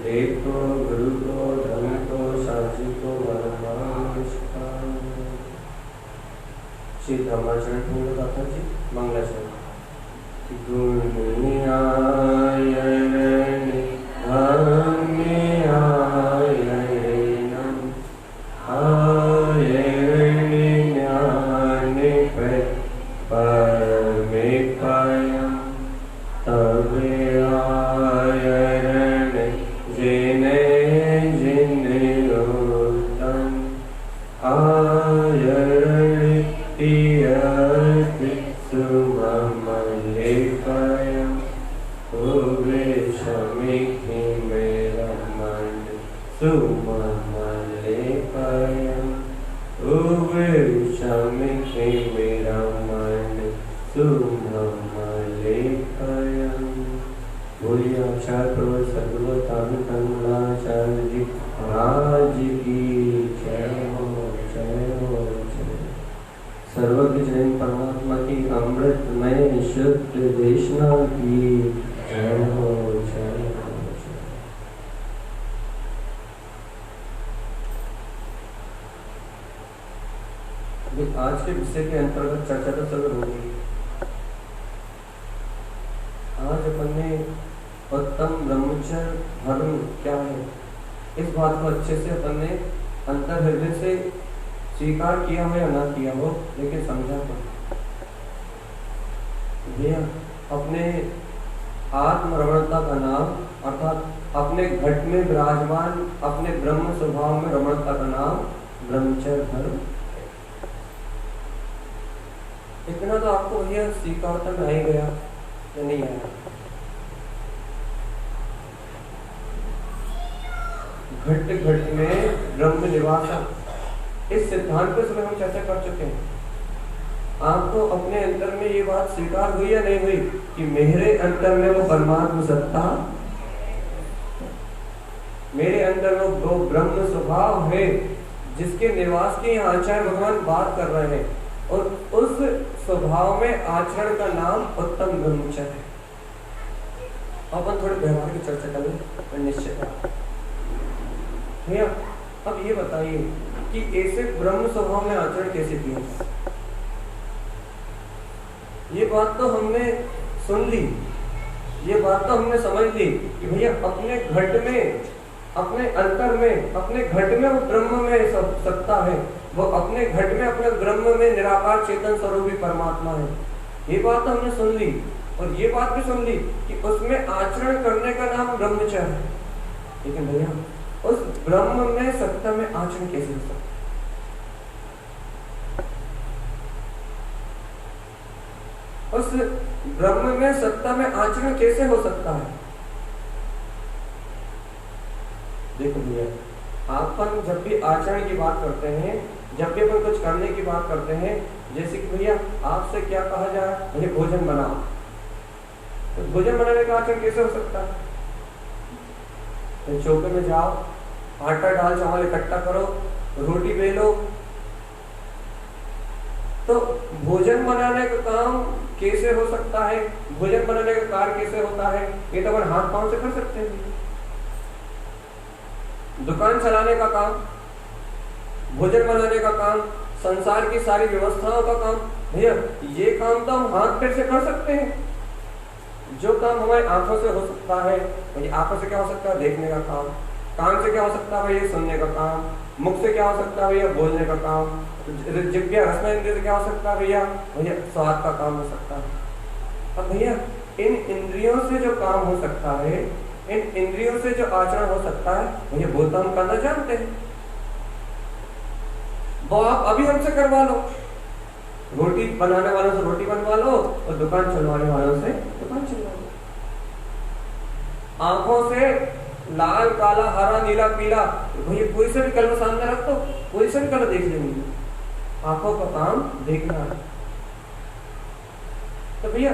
देव को, गुरु को, धर्म को, शास्त्री को वरदान। श्री धर्माचरण पूर्ण गाथा जी मंगलाचरण। गुण आयरण धर्म आयरणम आयरण ज्ञान परमेपयम् तब आयरण जिने जिन्योतम आयरण तीर्थ सुममलेपयम् उवे शमिखि मेरा मन सुममलेपयम् उवे शमिखि मेरा मन सुममलेपयम्। बोलिए आचार्य प्रवर सर्वतान करुणाचार्य जी महाराज की जय हो जय हो जय। सर्वज्ञ जैन परमात्मा की अमृतमय शुद्ध देशना की जय हो जय हो जय। आज के विषय के अंतर्गत चर्चा तो चल रही है। आज अपन ने उत्तम ब्रह्मचर्य धर्म क्या है इस बात को अच्छे से अपन ने अंतर हृदय से स्वीकार किया हो या ना किया हो, लेकिन समझा तो भैया अपने आत्मरमणता का नाम अर्थात अपने घट में विराजमान अपने ब्रह्म स्वभाव में रमणता का नाम ब्रह्मचर्य धर्म। इतना तो आपको भैया स्वीकारता में आ ही गया या नहीं आया? घट घट में ब्रह्म निवास इस सिद्धांत पे समय हम चर्चा कर चुके हैं। आपको अपने अंतर में ये बात स्वीकार हुई या नहीं हुई कि मेरे अंतर में वो परमात्मा सत्ता, मेरे अंदर वो ब्रह्म स्वभाव है जिसके निवास की यहाँ आचार्य भगवान बात कर रहे हैं, और उस स्वभाव में आचरण का नाम उत्तम ब्रह्मचर्य है। अपन थोड़ी व्यवहार की चर्चा कर लें निश्चित भैया। अब ये बताइए कि ऐसे ब्रह्म स्वभाव में आचरण कैसे किया? ये बात तो हमने सुन ली, ये बात तो हमने समझ ली कि भैया अपने घट में अपने अंतर में अपने घट में वो ब्रह्म में सत्ता है, वो अपने घट में अपने ब्रह्म में निराकार चेतन स्वरूपी परमात्मा है। ये बात तो हमने सुन ली, और ये बात भी सुन ली कि उसमें आचरण करने का नाम ब्रह्मचर्य है। लेकिन भैया उस ब्रह्म में सत्ता में आचरण कैसे हो सकता है? उस ब्रह्म में सत्ता में आचरण कैसे हो सकता है? देखो भैया, अपन जब भी आचरण की बात करते हैं, जब भी अपन कुछ करने की बात करते हैं, जैसे कि भैया आपसे क्या कहा जाए, भैया भोजन बनाओ, तो भोजन बनाने का आचरण कैसे हो सकता है? तो चौके में जाओ, आटा दाल चावल इकट्ठा करो, रोटी बेलो। तो भोजन बनाने का काम कैसे हो सकता है? भोजन बनाने का कार्य कैसे होता है? ये तो अपन हाथ पांव से कर सकते हैं। दुकान चलाने का काम, भोजन बनाने का काम, संसार की सारी व्यवस्थाओं का काम, भैया ये काम तो हम हाथ पैर से कर सकते हैं। जो काम हमारी आंखों से हो सकता है, भैया आंखों से क्या हो सकता है? देखने का काम। कान से क्या हो सकता है भैया? सुनने का काम। मुख से क्या हो सकता है भैया? बोलने का काम। जिह्वा रसना इंद्रिय से क्या हो सकता है भैया? भैया स्वाद का काम हो सकता है। अब भैया इन इंद्रियों से जो काम हो सकता है, इन इंद्रियों से जो आचरण हो सकता है, भैया वो तो हम करना जानते हैं। वो आप अभी हमसे करवा लो, रोटी बनाने वालों से रोटी बनवा लो और दुकान चलवाने वालों से दुकान चलवा लो। आंखों से लाल काला हरा नीला पीला, भैया कोई से भी कलर सामने रख दो, कोई से भी कलर देख लेंगे। आंखों का काम देखना है। तो भैया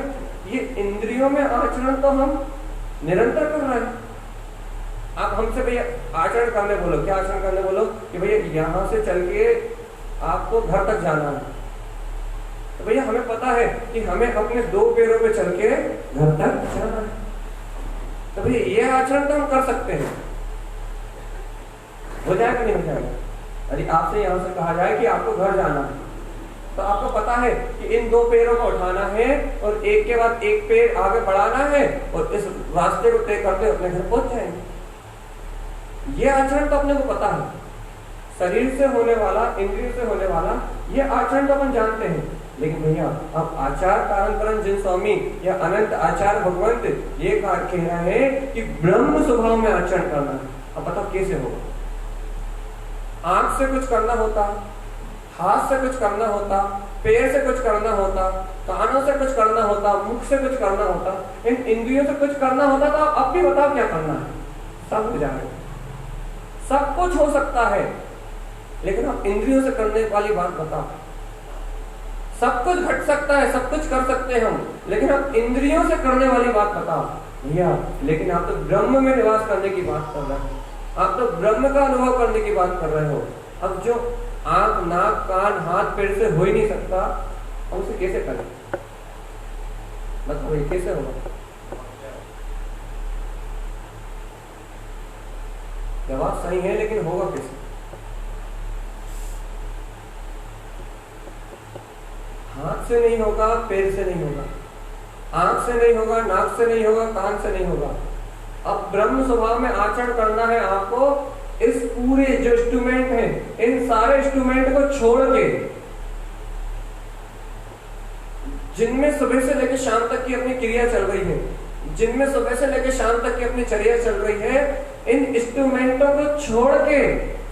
ये इंद्रियों में आचरण तो हम निरंतर कर रहे हैं। आप हमसे भैया आचरण करने बोलो, क्या आचरण करने बोलो कि भैया यहां से चल के आपको घर तक जाना है। तो भैया हमें पता है कि हमें अपने दो पैरों पे चल के घर तक जाना है। तो भैया ये आचरण तो हम कर सकते हैं, हो जाएगा नहीं हो जाएगा? यदि आपसे यहाँ से कहा जाए कि आपको घर जाना है, तो आपको पता है कि इन 2 पैरों को उठाना है और एक के बाद एक पैर आगे बढ़ाना है और इस रास्ते को तय करते अपने घर पहुंच जाएंगे। ये आचरण तो अपने को पता है, शरीर से होने वाला, इंद्रिय से होने वाला ये आचरण तो अपन जानते हैं। लेकिन भैया अब आचार कारण करण जिन स्वामी या अनंत आचार भगवंत ये कह रहे हैं कि ब्रह्म स्वभाव में आचरण करना है। अब बताओ कैसे होगा? आंख से कुछ करना होता, हाथ से कुछ करना होता, पैर से कुछ करना होता, कानों से कुछ करना होता, मुख से कुछ करना होता, इन इंद्रियों से कुछ करना होता। तो अब भी बताओ क्या करना है? सब हो जाएगा, सब कुछ हो सकता है, लेकिन आप इंद्रियों से करने वाली बात बताओ। सब कुछ घट सकता है, सब कुछ कर सकते हैं हम, लेकिन आप इंद्रियों से करने वाली बात बताओ भैया। लेकिन आप तो ब्रह्म में निवास करने की बात कर रहे हो, आप तो ब्रह्म का अनुभव करने की बात कर रहे हो। अब जो आंख, नाक, कान, हाथ, पैर से हो ही नहीं सकता, हम उसे कैसे करें? बताओ ये कैसे होगा? जवाब सही है, लेकिन होगा कैसे? हाथ से नहीं होगा, पैर से नहीं होगा, आंख से नहीं होगा, नाक से नहीं होगा, कान से नहीं होगा। अब ब्रह्म स्वभाव में आचरण करना है आपको। इस पूरे जो इंस्ट्रूमेंट हैं, इन सारे इंस्ट्रूमेंट को छोड़ के, जिनमें सुबह से लेकर शाम तक की अपनी क्रिया चल रही है, जिनमें सुबह से लेकर शाम तक की अपनी चर्या चल रही है, इन इंस्ट्रूमेंटों को छोड़ के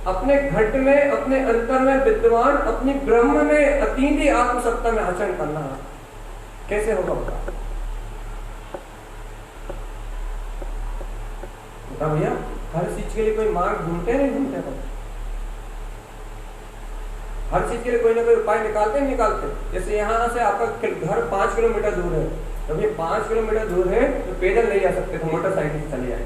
अपने घट में, अपने अंतर में विद्वान, अपनी ब्रह्म में अतीन्द्रिय आत्मसत्ता में आचरण करना है। कैसे होगा बता भैया? हर चीज के लिए कोई मार्ग ढूंढते नहीं ढूंढते, हर चीज के लिए कोई ना कोई उपाय निकालते नहीं निकालते। जैसे यहाँ से आपका घर 5 किलोमीटर दूर है, तो ये 5 किलोमीटर दूर है तो पैदल नहीं जा सकते, तो मोटरसाइकिल से चले जाए।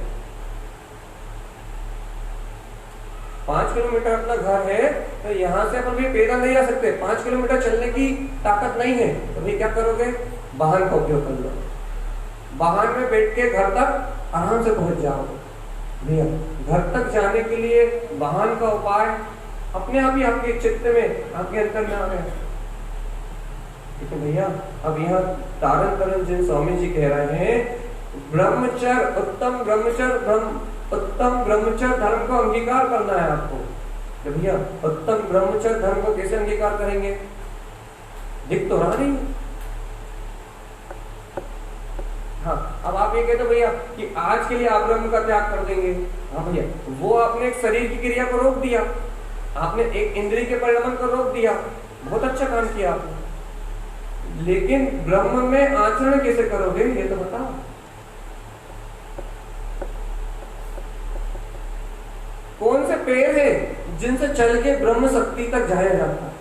5 किलोमीटर अपना घर है, तो यहाँ से अपन भी पैदल नहीं जा सकते, 5 किलोमीटर चलने की ताकत नहीं है, तो भाई क्या करोगे? वाहन का उपयोग कर लो। वाहन में बैठ के घर तक आराम से पहुंच जाओगे। भैया घर तक जाने के लिए वाहन का उपाय अपने आप ही आपके चित्त में, आपके अंतर में आ गया। ठीक है भैया, अब यहाँ तारण करण जिन स्वामी जी कह रहे हैं, ब्रह्मचर्य, उत्तम ब्रह्मचर्य धर्म को अंगीकार करना है आपको। तो भैया उत्तम ब्रह्मचर्य धर्म को कैसे अंगीकार करेंगे? दिख तो रहा नहीं। हाँ, अब आप ये कहते हो भैया कि आज के लिए आप ब्रह्म का त्याग कर देंगे। हाँ भैया, वो आपने एक शरीर की क्रिया को रोक दिया, आपने एक इंद्रिय के परिणाम को रोक दिया, बहुत अच्छा काम किया आपने, लेकिन ब्रह्म में आचरण कैसे करोगे ये तो बताओ। कौन से पैर है जिनसे चल के ब्रह्म शक्ति तक जाया जाता है?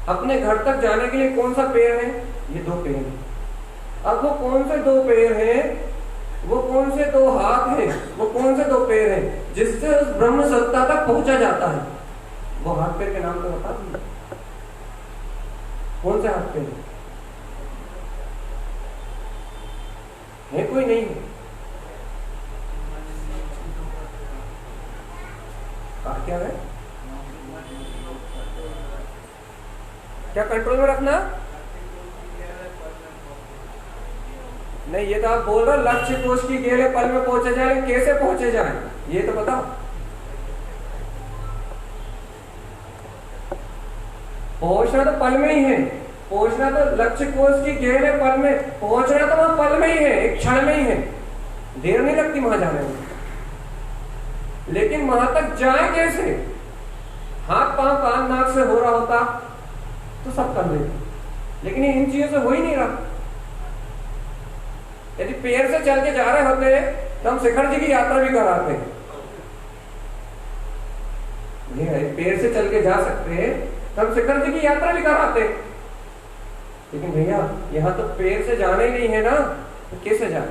अपने घर तक जाने के लिए कौन सा पैर है? ये 2 पैर है। अब वो कौन से 2 पैर हैं, वो कौन से 2 हाथ हैं, वो कौन से 2 पैर हैं जिससे उस ब्रह्म सत्ता तक पहुंचा जाता है? वो हाथ पैर के नाम तो बता दीजिए, कौन से हाथ पैर है? कोई नहीं है? क्या है? क्या कंट्रोल में रखना? नहीं, ये तो आप बोल रहे हो लक्ष्य कोश की गेरे पल में पहुंचे जाए, कैसे पहुंचे जाए ये तो बताओ। पहुंचना तो पल में ही है, पहुंचना तो लक्ष्य कोश की गेरे पल में, पहुंचना तो वहां पल में ही है, एक क्षण में ही है, देर नहीं लगती वहां जाने में। लेकिन वहां तक जाए कैसे? हाथ पांव कान नाक से हो रहा होता तो सब कर लेते, लेकिन इन चीजों से हो ही नहीं रहा। यदि पैर से चल के जा रहे होते तो हम शिखर जी की यात्रा भी कराते हैं। पैर से चल के जा सकते हैं तो हम शिखर जी की यात्रा भी कराते, लेकिन भैया यहाँ तो पैर से जाना ही नहीं है ना, तो कैसे जाए?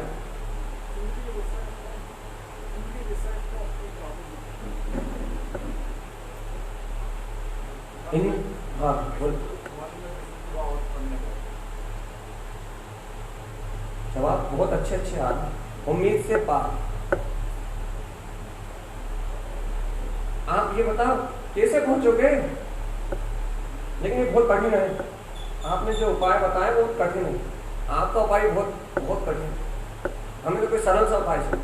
हाँ बोल। जवाब बहुत अच्छे आ रहे, उम्मीद से पार। आप ये बताओ कैसे पहुंचोगे? लेकिन ये बहुत कठिन है। आपने जो उपाय बताए बहुत कठिन है, आपका उपाय बहुत बहुत कठिन है। हमें तो कोई सरल सा उपाय चाहिए,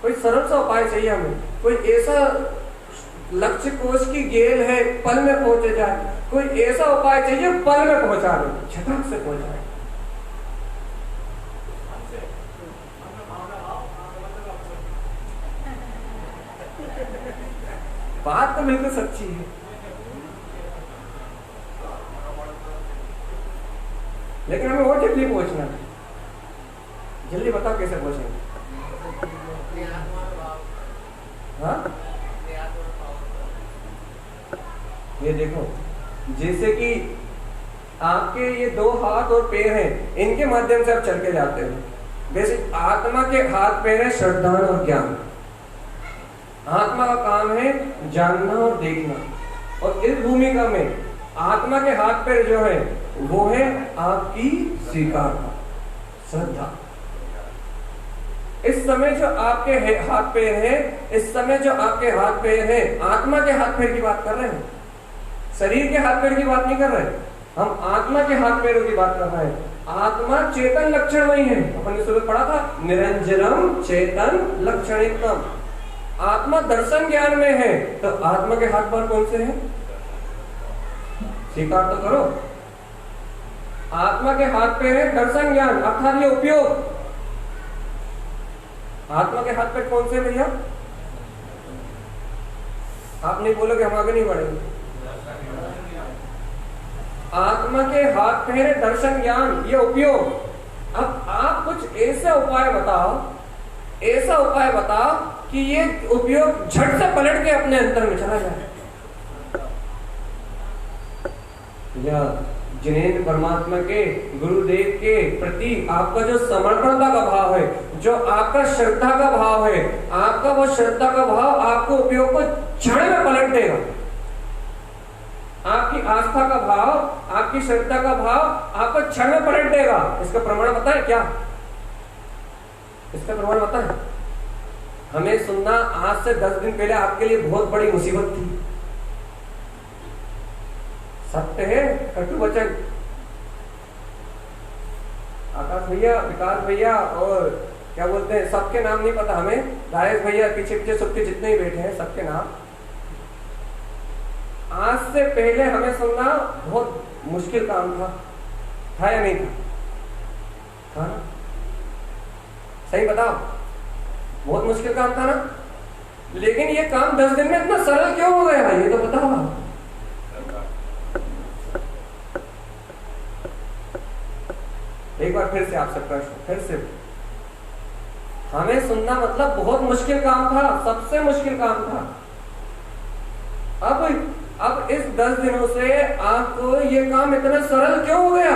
कोई सरल सा उपाय चाहिए हमें। कोई ऐसा लक्ष्य कोष की गेल है, पल में पहुंचे जाए। कोई ऐसा उपाय चाहिए पल में पहुंचा दे, झटक से पहुंचाए। बात तो बिल्कुल सच्ची है, लेकिन हमें और जल्दी पहुंचना है। जल्दी बताओ कैसे पहुंचेंगे? हाँ, ये देखो, जैसे कि आपके ये 2 हाथ और पैर हैं, इनके माध्यम से आप चल के जाते हो। वैसे आत्मा के हाथ पैर है श्रद्धा और ज्ञान। आत्मा का काम है जानना और देखना, और इस भूमिका में आत्मा के हाथ पैर जो है वो है आपकी स्वीकारता, श्रद्धा। इस समय जो आपके हाथ पैर है, इस समय जो आपके हाथ पैर है, आत्मा के हाथ पैर की बात कर रहे हैं, शरीर के हाथ पैर की बात नहीं कर रहे। हम आत्मा के हाथ पैरों की बात कर रहे हैं। आत्मा चेतन लक्षण वही है, अपन ने सुबह पढ़ा था, निरंजनम चेतन लक्षणिकम। आत्मा दर्शन ज्ञान में है, तो आत्मा के हाथ पैर कौन से हैं? स्वीकार तो करो। आत्मा के हाथ पैर है दर्शन ज्ञान, अर्थात ये उपयोग। आत्मा के हाथ पैर कौन से भैया? आप नहीं बोलोगे हम आगे नहीं बढ़ेंगे। आत्मा के हाथ पैर है दर्शन ज्ञान, ये उपयोग। अब आप कुछ ऐसा उपाय बताओ, ऐसा उपाय बताओ कि ये उपयोग झट से पलट के अपने अंतर में चला जाए। या जिनेंद्र परमात्मा के गुरुदेव के प्रति आपका जो समर्पणता का भाव है, जो आपका श्रद्धा का भाव है, आपका वो श्रद्धा का भाव आपको उपयोग को क्षण में पलट देगा। आपकी आस्था का भाव, आपकी श्रद्धा का भाव आपको क्षण में पलट देगा। इसका प्रमाण बताएं क्या? इसका प्रमाण बताएं। हमें सुनना आज से 10 दिन पहले आपके लिए बहुत बड़ी मुसीबत थी। सत्य है, कटु वचन। आकाश भैया, विकास भैया और क्या बोलते हैं, सबके नाम नहीं पता हमें, राजेश भैया पीछे पीछे सबके जितने ही बैठे हैं सबके नाम। आज से पहले हमें सुनना बहुत मुश्किल काम था या नहीं था? था ना? सही बताओ, बहुत मुश्किल काम था ना? लेकिन ये काम 10 दिन में इतना सरल क्यों हो गया, ये तो बताओ। एक बार फिर से आपसे प्रश्न, फिर से। हमें सुनना मतलब बहुत मुश्किल काम था, सबसे मुश्किल काम था। अब इस 10 दिनों से आपको ये काम इतना सरल क्यों हो गया?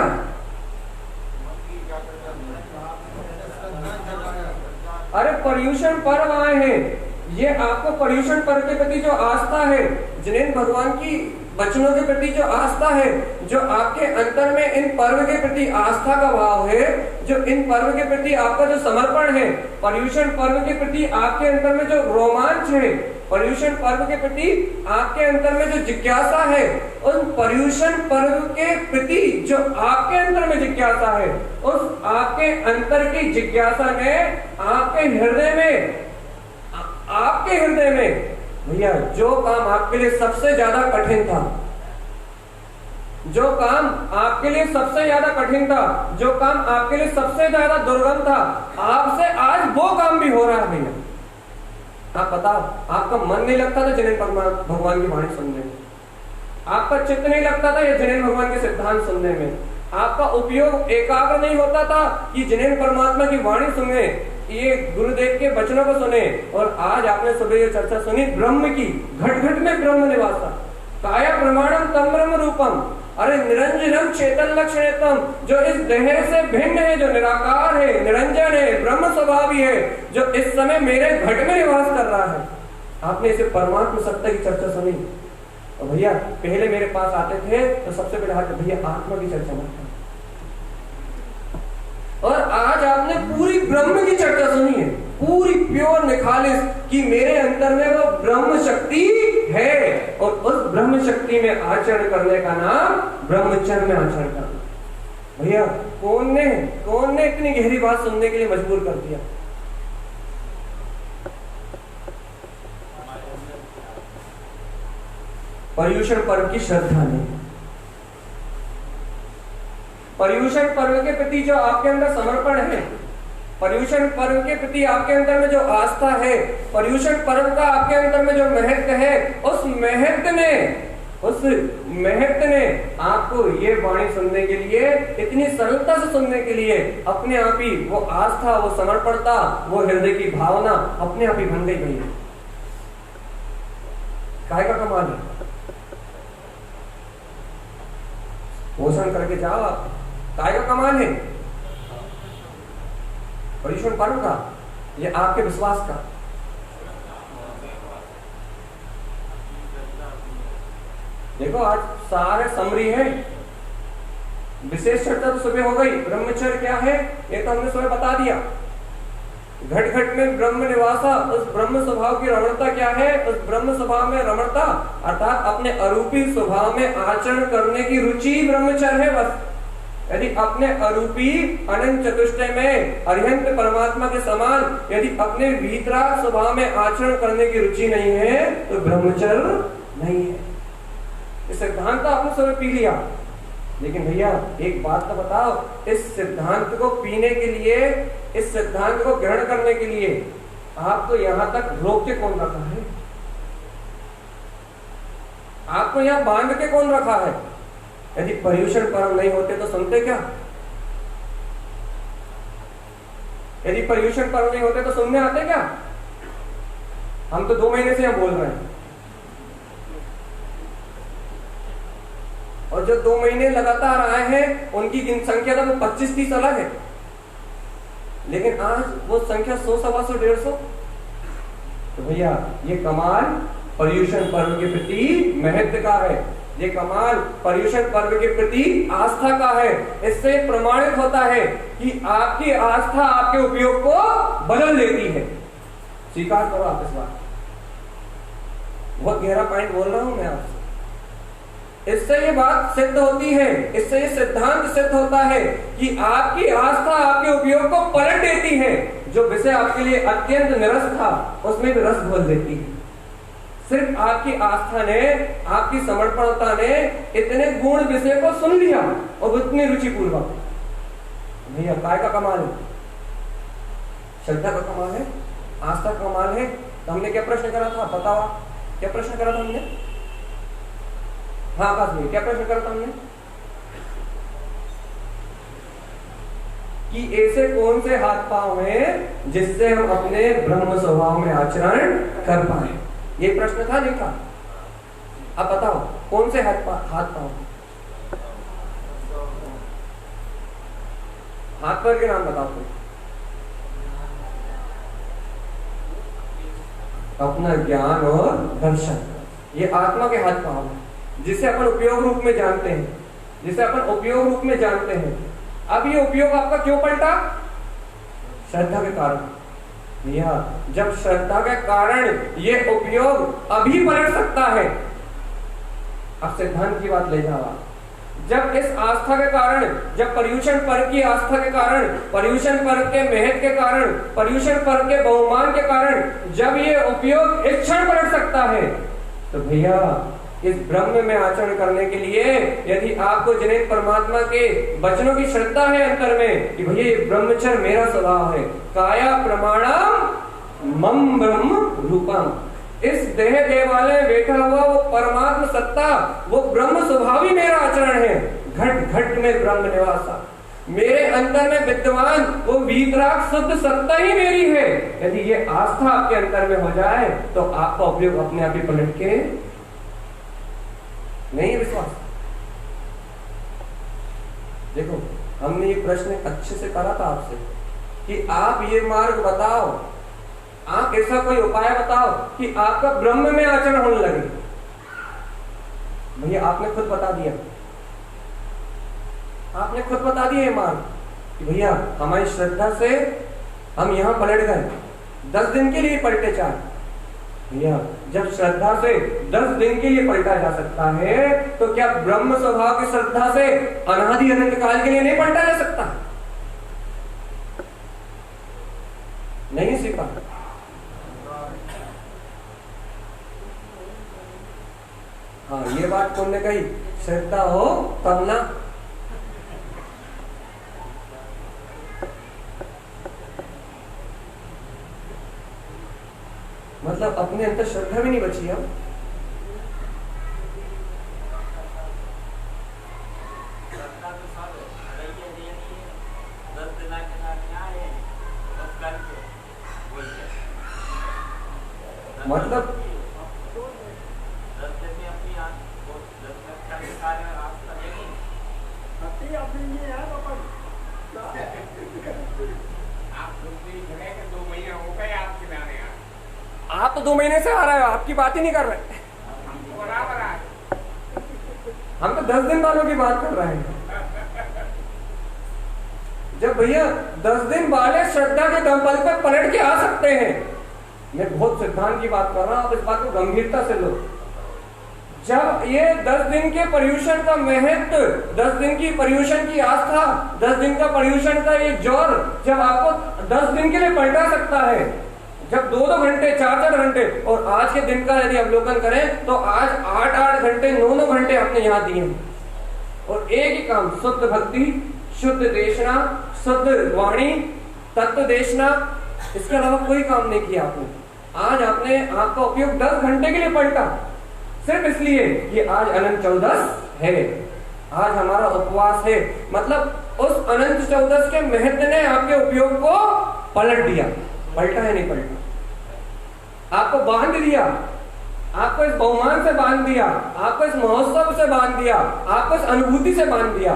अरे पर्यूषण पर्व आए हैं, ये आपको पर्यूषण पर्व के प्रति जो आस्था है, जिनेंद्र भगवान की वचनों के प्रति जो आस्था है, जो आपके अंतर में इन पर्व के प्रति आस्था का भाव है, जो इन पर्व के प्रति आपका जो समर्पण है, पर्यूषण पर्व के प्रति आपके अंतर में जो रोमांच है, पर्यूषण पर्व के प्रति आपके अंतर में जो जिज्ञासा है, उन पर्यूषण पर्व के प्रति जो आपके अंतर में जिज्ञासा है, उस आपके अंतर की जिज्ञासा ने आपके हृदय में भैया जो काम आपके लिए सबसे ज्यादा कठिन था, जो काम आपके लिए सबसे ज्यादा कठिन था, जो काम आपके लिए सबसे ज्यादा दुर्गम था, आपसे आज वो काम भी हो रहा है भैया। आप बताओ, आपका मन नहीं लगता था जिनेंद्र भगवान की वाणी सुनने में, आपका चित्त नहीं लगता था ये जिनेंद्र भगवान के सिद्धांत सुनने में, आपका उपयोग एकाग्र नहीं होता था कि जिनेंद्र परमात्मा की वाणी सुने, ये गुरुदेव के वचनों को सुने। और आज आपने सुबह ये चर्चा सुनी ब्रह्म की, घट घट में ब्रह्म निवासा, काया प्रमाणम तम ब्रह्म रूपम, अरे निरंजनम चेतन लक्षणिकम, जो इस देह से भिन्न है, जो निराकार है, निरंजन है, ब्रह्म स्वभावी है, जो इस समय मेरे घट में निवास कर रहा है। आपने इसे परमात्मा सत्ता की चर्चा सुनी। और भैया पहले मेरे पास आते थे तो सबसे पहले हाथ भैया आत्मा की चर्चा मत, और आज आपने पूरी ब्रह्म की चर्चा सुनी है, पूरी प्योर निखालिस कि मेरे अंदर में वो ब्रह्म शक्ति है, और उस ब्रह्म शक्ति में आचरण करने का नाम ब्रह्मचर्य में आचरण करना। भैया कौन ने इतनी गहरी बात सुनने के लिए मजबूर कर दिया? पर्युषण पर्व की श्रद्धा नहीं। पर्युषण पर्व के प्रति जो आपके अंदर समर्पण है, पर्युषण पर्व के प्रति आपके अंदर में जो आस्था है, पर्युषण पर्व का आपके अंदर में जो महत्व है, उस महत्व ने आपको ये वाणी सुनने के लिए, इतनी सरलता से सुनने के लिए अपने आप ही वो आस्था, वो समर्पणता, वो हृदय की भावना अपने आप ही बन गई। भैया काय का कमाल है? पोषण करके जाओ आप, काय का कमाल है? पर्युषण पर्व का, ये आपके विश्वास का। देखो आज सारे समरी है, विशेष चर्चा तो सुबह हो गई। ब्रह्मचर्य क्या है ये तो हमने सुबह बता दिया। घट घट में ब्रह्म निवासा, उस ब्रह्म स्वभाव की रमणता क्या है? उस ब्रह्म स्वभाव में रमणता अर्थात अपने अरूपी स्वभाव में आचरण करने की रुचि ब्रह्मचर्य है। बस यदि अपने अरूपी अनंत चतुष्टय में अरिहंत परमात्मा के समान यदि अपने वीतराग स्वभाव में आचरण करने की रुचि नहीं है तो ब्रह्मचर्य नहीं है। इस सिद्धांत तो आपने सब पी लिया, लेकिन भैया एक बात तो बताओ, इस सिद्धांत को पीने के लिए, इस सिद्धांत को ग्रहण करने के लिए आपको यहां तक रोक के कौन रखा है? आपको यहां बांध के कौन रखा है? यदि पर्युषण पर्व नहीं होते तो सुनते क्या? यदि पर्युषण पर्व नहीं होते तो सुनने आते क्या? हम तो 2 महीने से यहां बोल रहे हैं, और जो 2 महीने लगातार आए हैं उनकी संख्या तो 25-30 अलग है, लेकिन आज वो संख्या 100, 125, 150। तो भैया ये कमाल पर्युषण पर्व के प्रति महत्व का है, ये कमाल पर्युषण पर्व के प्रति आस्था का है। इससे प्रमाणित होता है कि आपकी आस्था आपके उपयोग को बदल देती है। स्वीकार करो आप इस बात, बहुत गहरा पॉइंट बोल रहा हूं मैं आपसे। इससे ये बात सिद्ध होती है, इससे ये सिद्धांत सिद्ध होता है कि आपकी आस्था आपके उपयोग को पलट देती है। जो विषय आपके लिए अत्यंत निरस था उसमें भी रस घोल देती है। सिर्फ आपकी आस्था ने, आपकी समर्पणता ने इतने गुण विषय को सुन लिया और इतनी रुचिपूर्वक। भैया काय का कमाल है? श्रद्धा का कमाल है, आस्था का कमाल है। तो हमने क्या प्रश्न करा था? बताओ क्या प्रश्न करा था हमने? हाँ आकाश में क्या प्रश्न करा था हमने कि ऐसे कौन से हाथ पांव हैं जिससे हम अपने ब्रह्म स्वभाव में आचरण कर पाए? ये प्रश्न था, नहीं था? अब बताओ कौन से हाथ पांव? हाथ पैर के नाम बताओ कोई। अपना ज्ञान और दर्शन, ये आत्मा के हाथ पांव है जिसे अपन उपयोग रूप में जानते हैं, जिसे अपन उपयोग रूप में जानते हैं। अब ये उपयोग आपका क्यों पलटा? श्रद्धा के कारण। भैया जब श्रद्धा के कारण ये उपयोग अभी पलट सकता है। अब सिद्धांत की बात ले जाओ। जब इस आस्था के कारण, जब पर्युषण पर्व की आस्था के कारण, पर्युषण पर्व के महत्व के कारण, पर्युषण पर्व के बहुमान के कारण जब ये उपयोग इस क्षण पलट सकता है, तो भैया इस ब्रह्म में आचरण करने के लिए यदि आपको जिन्हें परमात्मा के वचनों की श्रद्धा है अंतर में कि भैया ये ब्रह्मचर्य मेरा स्वभाव है, काया प्रमाणम मम ब्रह्म रूपम, इस देह देवालय में बैठा हुआ वो परमात्मा सत्ता, वो ब्रह्म स्वभाव ही मेरा आचरण है। घट घट में ब्रह्म निवासा, मेरे अंदर में विद्यमान वो वीतराग शुद्ध सत्ता ही मेरी है। यदि ये आस्था आपके अंदर में हो जाए तो आपका उपयोग अपने आप ही पलट के नहीं है। विश्वास देखो, हमने ये प्रश्न अच्छे से करा था आपसे कि आप ये मार्ग बताओ, आप ऐसा कोई उपाय बताओ कि आपका ब्रह्म में आचरण होने लगे। भैया आपने खुद बता दिया, आपने खुद बता दिया ये मार्ग कि भैया हमारी श्रद्धा से हम यहां पलट गए, 10 दिन के लिए पलटे चार। भैया जब श्रद्धा से 10 दिन के लिए पलटा जा सकता है तो क्या ब्रह्म स्वभाव की श्रद्धा से अनादि अनंत काल के लिए नहीं पलटा जा सकता? नहीं सीखा। हाँ ये बात कौन ने कही? श्रद्धा हो तब ना। मतलब अपने अंदर श्रद्धा भी नहीं बची अब। मतलब आप तो 2 महीने से आ रहे हो, आपकी बात ही नहीं कर रहे। हम तो 10 दिन वालों की बात कर रहे हैं। जब भैया 10 दिन वाले श्रद्धा के दम बल पर पलट के आ सकते हैं, मैं बहुत सिद्धांत की बात कर रहा हूं, आप इस बात को गंभीरता से लो। जब ये 10 दिन के पर्यूषण का महत्व, 10 दिन की पर्यूषण की आस्था, 10 दिन का पर्यूषण का ये जोर जब आपको 10 दिन के लिए पलटा सकता है, जब 2-2 घंटे 4-4 घंटे, और आज के दिन का यदि अवलोकन करें तो आज 8-8 घंटे 9-9 घंटे आपने यहाँ दिए और एक ही काम, शुद्ध भक्ति, शुद्ध देशना, शुद्ध वाणी, तत्व देशना, इसके अलावा कोई काम नहीं किया आपने। आज आपने आपका उपयोग 10 घंटे के लिए पलटा, सिर्फ इसलिए कि आज अनंत चौदस है, आज हमारा उपवास है। मतलब उस अनंत चौदस के महत्व ने आपके उपयोग को पलट दिया। पलटा है नहीं पलटा? आपको बांध दिया, आपको इस बहुमान से बांध दिया, आपको इस महोत्सव से बांध दिया, आपको इस अनुभूति से बांध दिया।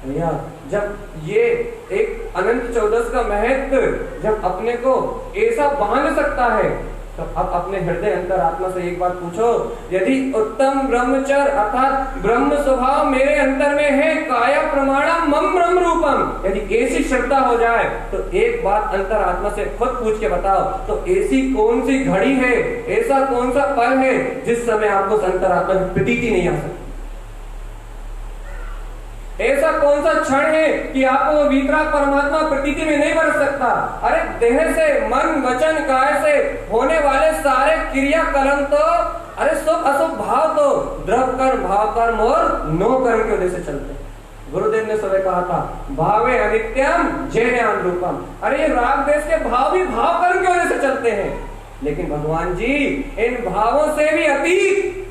भैया जब ये एक अनंत चौदस का महत्व जब अपने को ऐसा बांध सकता है, तो अब अपने हृदय अंतर आत्मा से एक बात पूछो, यदि उत्तम ब्रह्मचर्य अर्थात ब्रह्म स्वभाव मेरे अंतर में है, काया प्रमाणम मम ब्रह्म रूपम, यदि ऐसी श्रद्धा हो जाए तो एक बात अंतर आत्मा से खुद पूछ के बताओ, तो ऐसी कौन सी घड़ी है, ऐसा कौन सा पल है जिस समय आपको अंतर आत्मा की प्रतीति नहीं आ सकती? ऐसा कौन सा क्षण है कि आपको वो वीतराग परमात्मा प्रतीति में नहीं बरस सकता? अरे देह से, मन, वचन, काय से होने वाले सारे क्रिया कर्म तो, अरे शुभ अशुभ भाव तो द्रव कर्म, भाव कर्म और नो कर्म की वजह से चलते हैं। गुरुदेव ने सुबह कहा था, भावे अनित्यम जैन रूपम। अरे ये राग देश के भाव भी भाव कर्म की वजह से चलते हैं, लेकिन भगवान जी इन भावों से भी अतीत,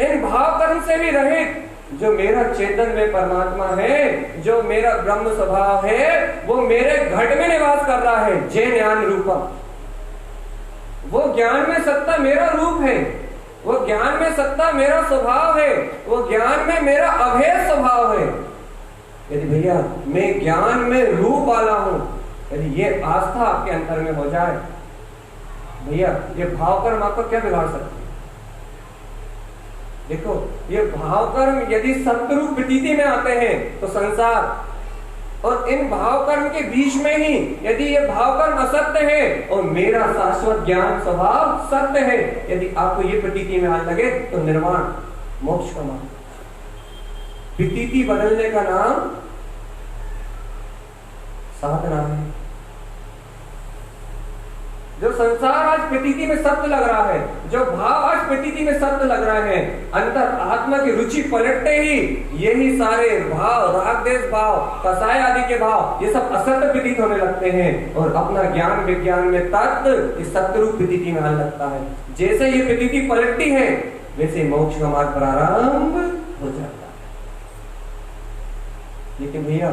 इन भाव कर्म से भी रहित, जो मेरा चेतन में परमात्मा है, जो मेरा ब्रह्म स्वभाव है, वो मेरे घट में निवास कर रहा है, जय ज्ञान रूपम। वो ज्ञान में सत्ता मेरा रूप है, वो ज्ञान में सत्ता मेरा स्वभाव है, वो ज्ञान में मेरा अभेद स्वभाव है। यदि भैया मैं ज्ञान में रूप वाला हूं, यदि ये आस्था आपके अंतर में हो जाए, भैया ये भाव कर्म आपको क्या बिगाड़ सकते हैं? देखो ये भाव कर्म यदि सत्रूप प्रतीति में आते हैं तो संसार, और इन भाव कर्म के बीच में ही यदि ये भाव कर्म असत्य है और मेरा शाश्वत ज्ञान स्वभाव सत्य है, यदि आपको ये प्रतीति में आने लगे तो निर्वाण मोक्ष का मार्ग। प्रतीति बदलने का नाम साधना है। जो संसार आज प्रतीति में सत्य लग रहा है, जो भाव आज प्रतीति में सत्य लग रहे हैं, अंतर आत्मा की रुचि पलटते ही यही सारे भाव, राग देश भाव, कसाय आदि के भाव, ये सब असत्य प्रतीत होने लगते हैं और अपना ज्ञान विज्ञान में तत्व इस सत्य रूप प्रतीति में आने लगता है। जैसे ये प्रतीति पलटती है वैसे मोक्ष का मार्ग प्रारंभ हो जाता है। लेकिन भैया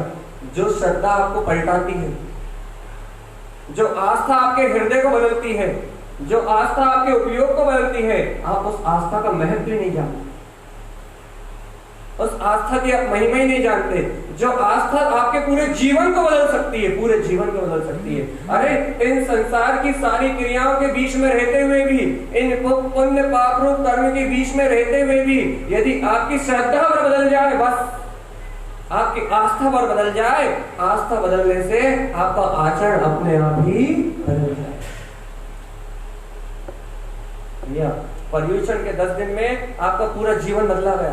जो श्रद्धा आपको पलटाती है, जो आस्था आपके हृदय को बदलती है, जो आस्था आपके उपयोग को बदलती है, आप उस आस्था का महत्व ही नहीं जानते, उस आस्था की आप महिमा ही नहीं जानते, जो आस्था आपके पूरे जीवन को बदल सकती है, पूरे जीवन को बदल सकती है। अरे इन संसार की सारी क्रियाओं के बीच में रहते हुए भी, इन पुण्य पाप रूप कर्म के बीच में रहते हुए भी यदि आपकी श्रद्धा बदल जाए, बस आपकी आस्था पर बदल जाए, आस्था बदलने से आपका आचरण अपने आप ही बदल जाए। भैया पर्यूषण के 10 दिन में आपका पूरा जीवन बदला गया।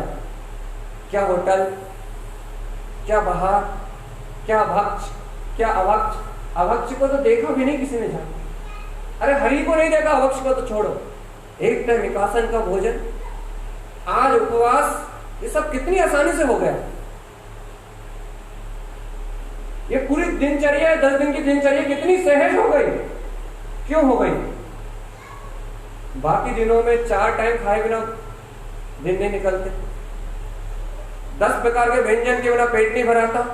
क्या होटल, क्या बाहर, क्या भक्ष, क्या अभक्ष। अभक्ष को तो देखा भी नहीं किसी ने जाना। अरे हरि को नहीं देखा, अभक्ष को तो छोड़ो। एक टाइम एकासन का भोजन, आज उपवास, ये सब कितनी आसानी से हो गया। ये पूरी दिनचर्या, 10 दिन की दिनचर्या कितनी सहज हो गई। क्यों हो गई? बाकी दिनों में 4 टाइम खाए बिना दिन नहीं निकलते, 10 प्रकार के व्यंजन के बिना पेट नहीं भराता,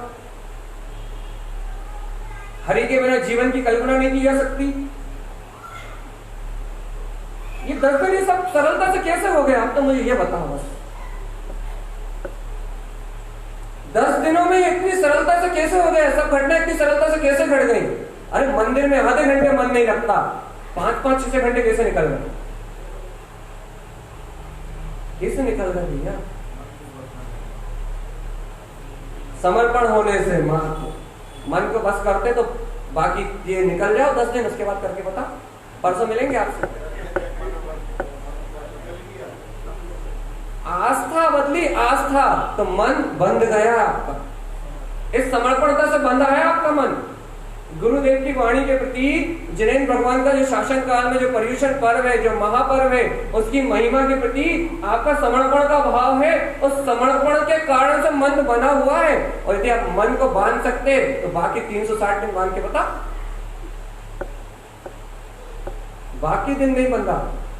हरि के बिना जीवन की कल्पना नहीं की जा सकती। ये 10 दिन ये सब सरलता से कैसे हो गया? आप तो मुझे ये बताओ बस, 10 दिनों में इतनी सरलता से कैसे हो गया? सब घटना इतनी सरलता से कैसे घट गई? अरे मंदिर में आधे घंटे मन नहीं लगता, 5-5, 6 घंटे कैसे निकल गए? कैसे निकल गए भैया? समर्पण होने से मन को बस करते तो बाकी ये निकल जाओ 10 दिन, उसके बाद करके बता। परसों मिलेंगे आपसे। आस्था बदली, आस्था तो मन बंध गया आपका। इस समर्पणता से बंधा है आपका मन। गुरुदेव की वाणी के प्रति, जिनेन्द्र भगवान का जो शासन काल में जो पर्यूषण पर्व है, जो महापर्व है, उसकी महिमा के प्रति आपका समर्पण का भाव है। उस समर्पण के कारण से मन बना हुआ है। और यदि आप मन को बांध सकते तो बाकी 360 दिन बांध के बता। बाकी दिन नहीं बंधा,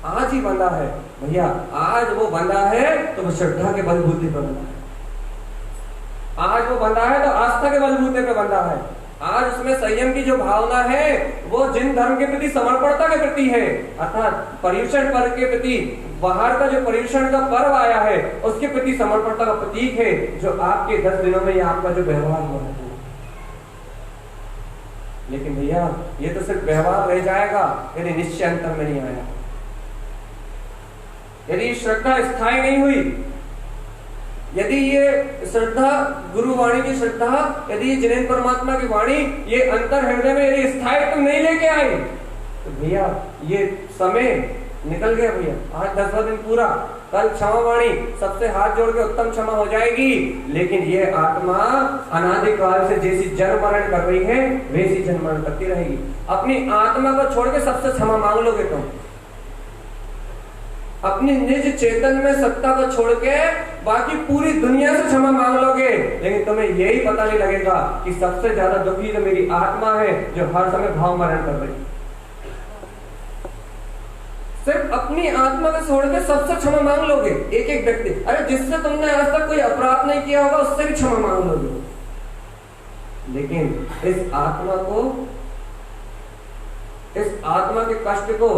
आज ही बंधा है भैया। आज वो बंधा है तो वो श्रद्धा के बलबूते पर बंधा है। आज वो बंधा है तो आस्था के बलबूते पर बंधा है। आज उसमें संयम की जो भावना है वो जिन धर्म के प्रति समर्पणता के प्रति है, अर्थात पर्यूषण पर्व के प्रति, बाहर का जो पर्यूषण का पर्व आया है उसके प्रति समर्पणता का प्रतीक है, जो आपके 10 दिनों में ये आपका जो व्यवहार हो रहा है। लेकिन भैया ये तो सिर्फ व्यवहार रह जाएगा यदि निश्चय अंतर में नहीं आया, यदि श्रद्धा स्थायी नहीं हुई, यदि ये श्रद्धा गुरुवाणी की श्रद्धा, यदि ये जिनेन्द्र परमात्मा की वाणी ये अंतर हृदय में यदि स्थायित्व नहीं लेके आई तो भैया ये समय निकल गया भैया। आज 10वां दिन पूरा, कल क्षमा वाणी, सबसे हाथ जोड़ के उत्तम क्षमा हो जाएगी। लेकिन ये आत्मा अनादिकाल से जैसी जन्म मरण कर रही है वैसी जन्म मरण करती रहेगी। अपनी आत्मा को छोड़ के सबसे क्षमा मांग लोगे तुम, अपनी निज चेतन में सत्ता को छोड़ के बाकी पूरी दुनिया से क्षमा मांग लोगे, लेकिन तुम्हें यही पता नहीं लगेगा कि सबसे ज्यादा दुखी तो मेरी आत्मा है जो हर समय भाव मरण कर रही है। सिर्फ अपनी आत्मा को छोड़ के सबसे क्षमा मांग लोगे, एक एक व्यक्ति। अरे जिससे तुमने आज तक कोई अपराध नहीं किया होगा उससे भी क्षमा मांग लोगे। लेकिन इस आत्मा के कष्ट को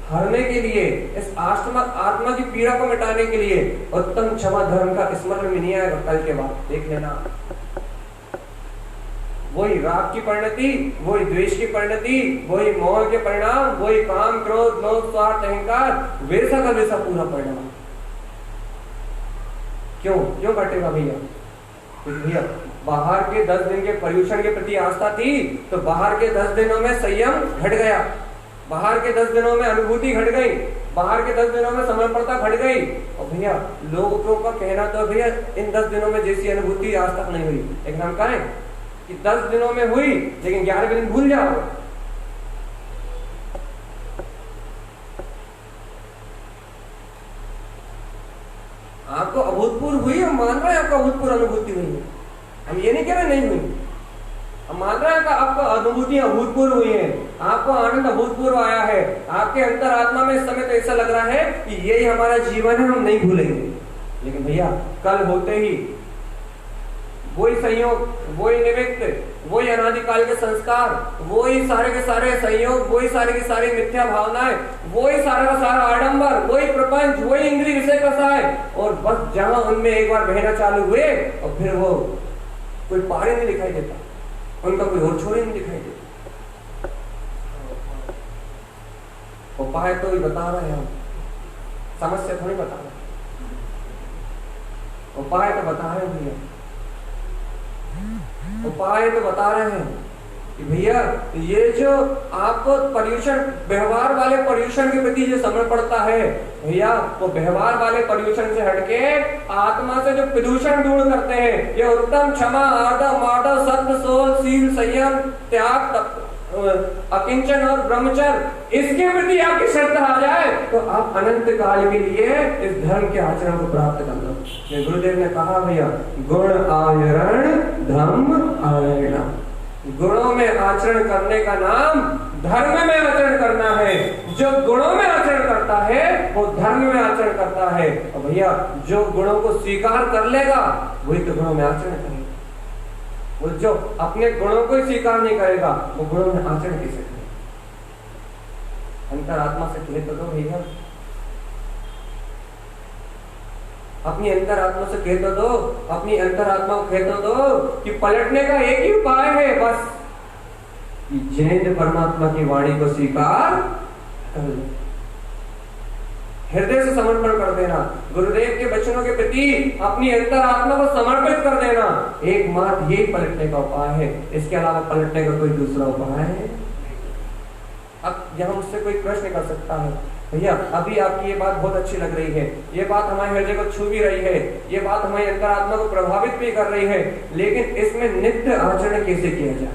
हरने के लिए, इस आत्मा की पीड़ा को मिटाने के लिए उत्तम क्षमा धर्म का स्मरण में नहीं आएगा। कल के बाद देख लेना, वही राग की परिणति, वही द्वेष की परिणति, वही मोह के परिणाम, वही काम, क्रोध, लोभ, स्वार्थ, अहंकार, वैसा का वैसा पूरा परिणाम। क्यों घटेगा भैया? भैया बाहर के 10 दिन के पर्यूषण के प्रति आस्था थी तो बाहर के 10 दिनों में संयम घट गया, बाहर के 10 दिनों में अनुभूति घट गई, बाहर के 10 दिनों में समर्पणता घट गई। और भैया लोगों का कहना तो भैया इन 10 दिनों में जैसी अनुभूति आज तक नहीं हुई। लेकिन हम कहें कि 10 दिनों में हुई, लेकिन 11वें दिन भूल जाओ। आपको अभूतपूर्व हुई, हम मान रहे हैं आपको अभूतपूर्व अनुभूति हुई है, हम ये नहीं कह रहे नहीं हुई, हम मान रहे हैं कि आपको अनुभूतियां अभूतपूर्व हुई है, आपको आनंद अभूतपूर्व आया है, आपके अंतरात्मा में इस समय तो ऐसा लग रहा है कि यही हमारा जीवन है, हम नहीं भूलेंगे। लेकिन भैया कल होते ही वही संयोग, वही निमित्त, वही अनादिकाल के संस्कार, वही सारे के सारे संयोग, वही सारे की सारी मिथ्या भावनाएं, वही सारा का सारा आडंबर, वही प्रपंच, वही इंद्रिय विषय कसाय, और बस जहां उनमें एक बार बहना चालू हुए और फिर वो कोई पार ही नहीं दिखाई देता, उनका कोई और छोर ही नहीं दिखाई देता। उपाय तो ही बता रहे हैं हम, समस्या थोड़ी बता रहे, उपाय तो बता रहे भैया। उपाय तो बता रहे हैं कि भैया ये जो आपको पर्यूषण, व्यवहार वाले पर्यूषण के प्रति जो समय पड़ता है भैया, वो व्यवहार वाले पर्यूषण से हटके आत्मा से जो प्रदूषण दूर करते हैं, ये उत्तम क्षमा, आर्दव, मार्दव, सत्य, सोल, शील, संयम, त्याग, अकिंचन और ब्रह्मचर्य, इसके प्रति आपकी श्रद्धा आ जाए तो आप अनंत काल के लिए इस धर्म के आचरण को प्राप्त कर लो। गुरुदेव ने कहा भैया, गुण आचरण धर्म आचरण, गुणों में आचरण करने का नाम धर्म में आचरण करना है। जो गुणों में आचरण करता है वो धर्म में आचरण करता है। और भैया जो गुणों को स्वीकार कर लेगा वही तो गुणों में आचरण करेगा। वो जो अपने गुणों को ही स्वीकार नहीं करेगा वो गुणों में आचरण कैसे करेगा? अंतरात्मा से कह तो दो भैया, अपनी अंतरात्मा से कह दो, अपनी अंतरात्मा को कह दो कि पलटने का एक ही उपाय है बस, कि जिनेंद्र परमात्मा की वाणी को स्वीकार कर लो, हृदय से समर्पण कर देना, गुरुदेव के वचनों के प्रति अपनी अंतरात्मा को समर्पित कर देना। एकमात्र यही पलटने का उपाय है, इसके अलावा पलटने का कोई दूसरा उपाय है? अब यहाँ मुझसे कोई प्रश्न कर सकता है, भैया अभी आपकी ये बात बहुत अच्छी लग रही है, ये बात हमारे हृदय को छू भी रही है, ये बात हमारी अंतरात्मा को प्रभावित भी कर रही है, लेकिन इसमें नित्य आचरण कैसे किया जाए?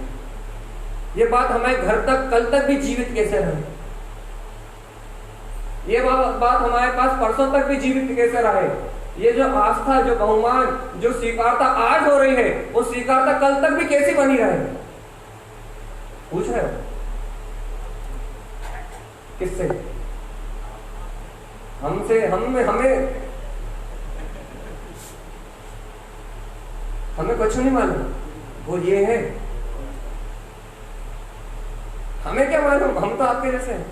ये बात हमारे घर तक, कल तक भी जीवित कैसे रहे? ये बात हमारे पास परसों तक भी जीवित कैसे रहे? ये जो आस्था, जो बहुमान, जो स्वीकारता आज हो रही है, वो स्वीकारता कल तक भी कैसी बनी रहे? पूछ रहे हो किससे? हमसे? हमें कुछ नहीं मालूम, वो ये है। हमें क्या मालूम, हम तो आपके जैसे हैं।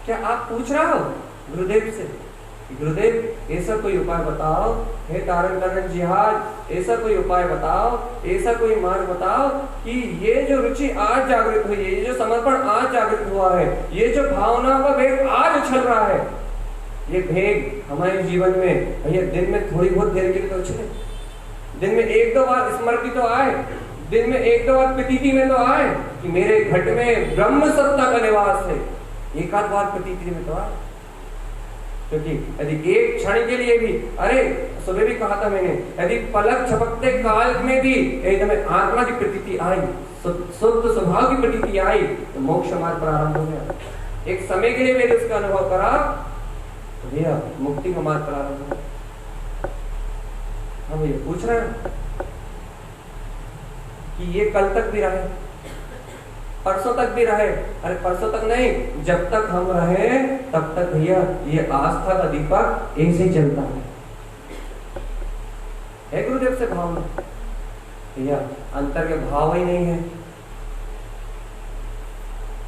क्या आप पूछ रहे हो गुरुदेव से, गुरुदेव ऐसा कोई उपाय बताओ, हे तारण तारण जिहाद ऐसा कोई उपाय बताओ, ऐसा कोई मार्ग बताओ कि ये जो रुचि आज जागृत हुई है, ये जो समर्पण आज जागृत हुआ है, ये जो भावनाओं का वेग आज उछल रहा है, ये वेग हमारे जीवन में भैया दिन में थोड़ी बहुत देर के लिए तो उछले, दिन में एक दो बार स्मृति तो आए, दिन में एक दो बार प्रतीति में तो आए कि मेरे घट में ब्रह्म सत्ता का निवास है, एक आध बार प्रतीति में तो आए। क्योंकि यदि एक क्षण के लिए भी, अरे सुबह भी कहा था मैंने, यदि पलक झपकते काल में भी एकदम आत्मा की प्रतीति आई, शुद्ध स्वभाव की प्रतीति आई, तो मोक्ष मार्ग प्रारंभ हो गया। एक समय के लिए मैंने उसका अनुभव करा तो भैया मुक्ति का मार्ग प्रारंभ हो गया। हम ये पूछ रहे हैं कि ये कल तक भी रहे, परसों तक भी रहे। अरे परसों तक नहीं, जब तक हम रहे तब तक भैया ये आस्था का दीपक ऐसे ही जलता है गुरुदेव से भाव में। भैया अंतर के भाव ही नहीं है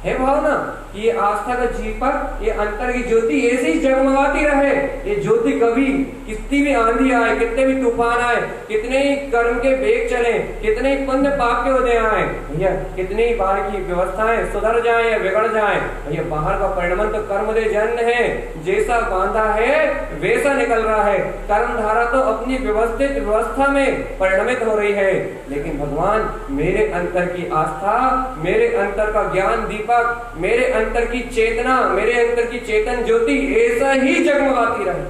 भावना, ये आस्था का दीपक, ये अंतर की ज्योति ऐसे ही जगमगाती रहे। ये ज्योति कभी कितनी भी आंधी आए, कितने भी तूफान आए, कितने ही कर्म के वेग चले, कितने ही पुण्य पाप के उदय आए, भैया कितनी ही बाहर की व्यवस्थाएं सुधर जाए या बिगड़ जाए, भैया बाहर का परिणमन तो कर्म दे जन्म है, जैसा बांधा है वैसा निकल रहा है। कर्म धारा तो अपनी व्यवस्थित व्यवस्था में परिणमित हो रही है, लेकिन भगवान मेरे अंतर की आस्था, मेरे अंतर का ज्ञान दीपक, मेरे अंतर की चेतना, मेरे अंतर की चेतन ज्योति ऐसा ही जगमगाती रहे,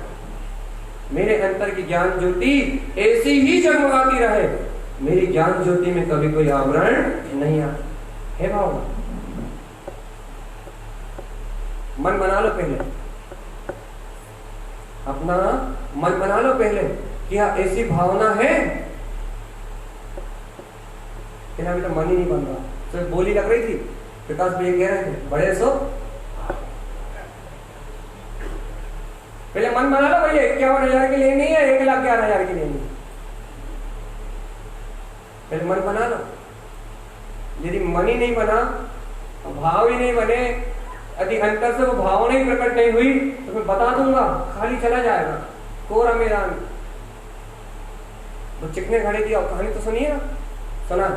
मेरे अंतर की ज्ञान ज्योति ऐसी ही जगमगाती रहे। मेरी ज्ञान ज्योति में कभी कोई आवरण नहीं आता है भावना। मन बना लो पहले, अपना मन बना लो पहले, क्या ऐसी भावना है? क्या अभी तो मन ही नहीं बन रहा। तो बोली लग रही थी, प्रकाश भैया कह रहे थे बड़े सो पहले मन बना लो भैया, 51,000 की लेनी है, 1,11,000 की लेनी है, पहले मन बना लो। यदि मन ही नहीं बना, भाव ही नहीं बने, यदि अंतर से वो भावना ही प्रकट नहीं हुई तो मैं बता दूंगा खाली चला जाएगा कोरा मैदान। तो चिकने घड़े की कहानी तो सुनिए ना, सुना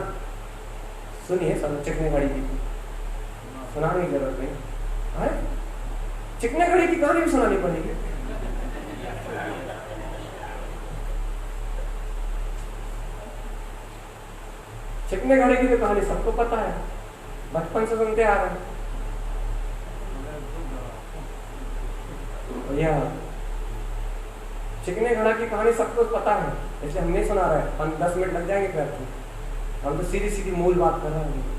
सुनिए सब चिकने घड़ी की, सुनाने की जरूरत नहीं है, चिकने घड़ी की कहानी भी सुनानी पड़ेगी। चिकने घड़े की तो कहानी सबको पता है, बचपन से सुनते आ रहे हैं भैया। चिकने घड़ा की कहानी सबको पता है, इसलिए हम नहीं सुना रहे हैं। हम 10 मिनट लग जाएंगे फिर हम तो सीधी सीधी मूल बात कर रहे हैं।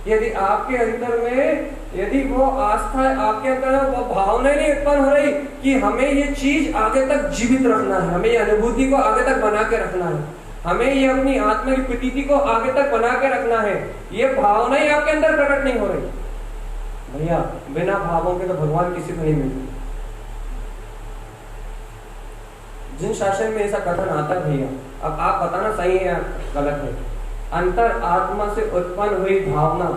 यदि आपके अंदर में यदि वो आस्था है, आपके अंदर वो भावना नहीं उत्पन्न हो रही कि हमें ये चीज आगे तक जीवित रखना है, हमें ये अनुभूति को आगे तक बना के रखना है, हमें ये अपनी आत्मा की प्रतीति को आगे तक बना के रखना है, ये भावना ही आपके अंदर प्रकट नहीं हो रही भैया, बिना भावों के तो भगवान किसी को नहीं मिलते। जिन शासन में ऐसा कथन आता है भैया, अब आप बताना सही है या गलत है, अंतर आत्मा से उत्पन्न हुई भावना,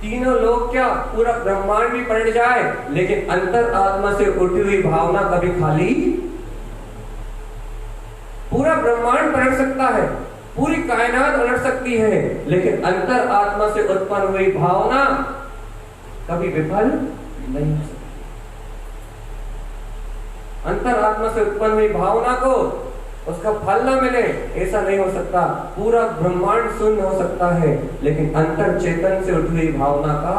तीनों लोग क्या पूरा ब्रह्मांड भी पलट जाए लेकिन अंतर आत्मा से उठी हुई भावना कभी खाली, पूरा ब्रह्मांड पलट सकता है, पूरी कायनात उलट सकती है, लेकिन अंतर आत्मा से उत्पन्न हुई भावना कभी विफल नहीं हो सकती। अंतर आत्मा से उत्पन्न हुई भावना को उसका फल ना मिले ऐसा नहीं हो सकता। पूरा ब्रह्मांड शून्य हो सकता है लेकिन अंतर चेतन से उठी हुई भावना का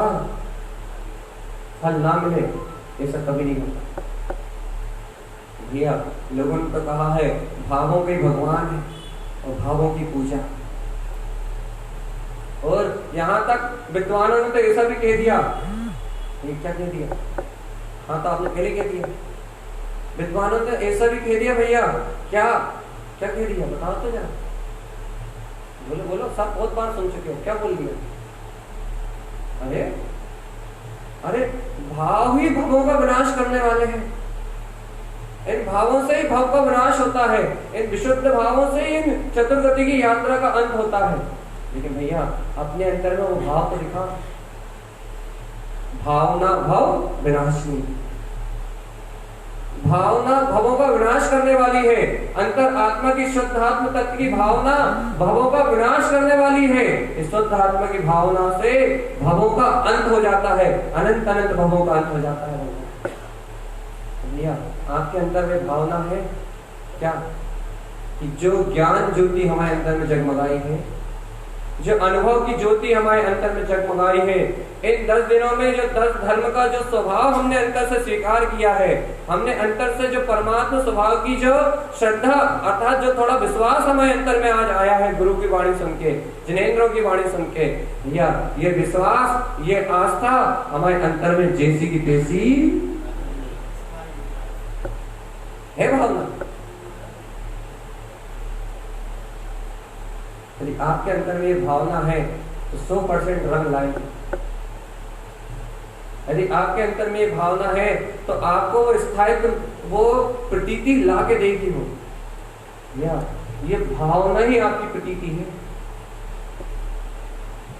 फल ना मिले ऐसा कभी नहीं होता भैया। लोगों ने तो कहा है भावों के भगवान है और भावों की पूजा, और यहां तक विद्वानों ने तो ऐसा भी कह दिया, क्या कह दिया, हाँ तो आपने पहले कह दिया, विद्वानों ने ऐसा भी कह दिया भैया, क्या क्या कह दिया बताओ तो जरा, बोलो बोलो, सब बहुत बार सुन चुके हो, क्या बोल दिया? अरे अरे भाव ही भवों का विनाश करने वाले हैं, इन भावों से ही भाव का विनाश होता है, इन विशुद्ध भावों से इन चतुर्गति की यात्रा का अंत होता है। लेकिन भैया अपने अंदर में वो भाव तो दिखा, भावना भव विनाशिनी, भावना भवों का विनाश करने वाली है, अंतर आत्मा की शुद्ध आत्म तत्व की भावना भवों का विनाश करने वाली है। इस शुद्ध आत्मा की भावना से भवों का अंत हो जाता है, अनंत अनंत भवों का अंत हो जाता है। भैया आपके अंदर में भावना है क्या कि जो ज्ञान ज्योति हमारे अंदर में जगमगाई है, जो अनुभव की ज्योति हमारे अंतर में जगमगाई है, इन 10 दिनों में जो 10 धर्म का जो स्वभाव हमने अंतर से स्वीकार किया है, हमने अंतर से जो परमात्मा स्वभाव की जो श्रद्धा अर्थात जो थोड़ा विश्वास हमारे अंतर में आज आया है, गुरु की वाणी सुन के, जिनेंद्रों की वाणी सुन के, भैया ये विश्वास ये आस्था हमारे अंतर में जैसी की तैसी है भावना। यदि आपके अंदर में ये भावना है तो 100% रंग लाएंगे। यदि आपके अंदर में ये भावना है तो आपको वो स्थायित्व वो प्रतीति ला के देगी वो, या ये भावना ही आपकी प्रतीति है।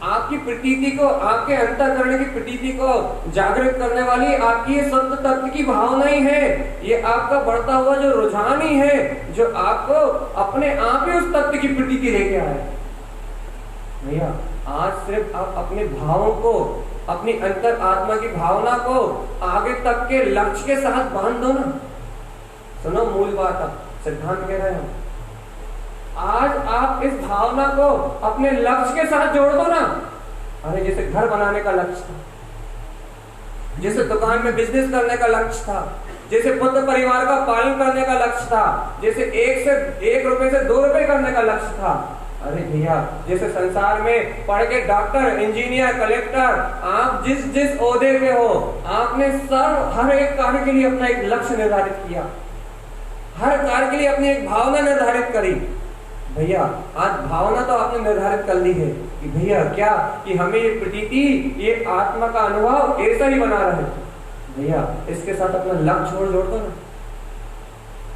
आपकी प्रतीति को, आपके अंतःकरण की प्रतीति को जागृत करने वाली आपकी ये शुद्ध तत्व की भावना ही है। ये आपका बढ़ता हुआ जो रुझान ही है जो आपको अपने आप ही उस तत्व की प्रतीति लेके आए। भैया आज सिर्फ आप अपने भावों को, अपनी अंतर आत्मा की भावना को आगे तक के लक्ष्य के साथ बांध दो ना। सुनो मूल बात, अब सिद्धांत कह रहे हैं, आज आप इस भावना को अपने लक्ष्य के साथ जोड़ दो ना। अरे जैसे घर बनाने का लक्ष्य था, जैसे दुकान में बिजनेस करने का लक्ष्य था, जैसे पुत्र परिवार का पालन करने का लक्ष्य था, जैसे 1 रुपए से 2 रुपए करने का लक्ष्य था। अरे भैया जैसे संसार में पढ़ के डॉक्टर, इंजीनियर, कलेक्टर, आप जिस जिस ओहदे पे हो, आपने हर एक कार्य के लिए अपना एक लक्ष्य निर्धारित किया, हर कार्य के लिए अपनी एक भावना निर्धारित करी। भैया आज भावना तो आपने निर्धारित कर ली है कि भैया क्या कि हमें ये प्रतीति, ये आत्मा का अनुभव ऐसा ही बना रहे। भैया इसके साथ अपना लक्ष्य जोड़ दो ना,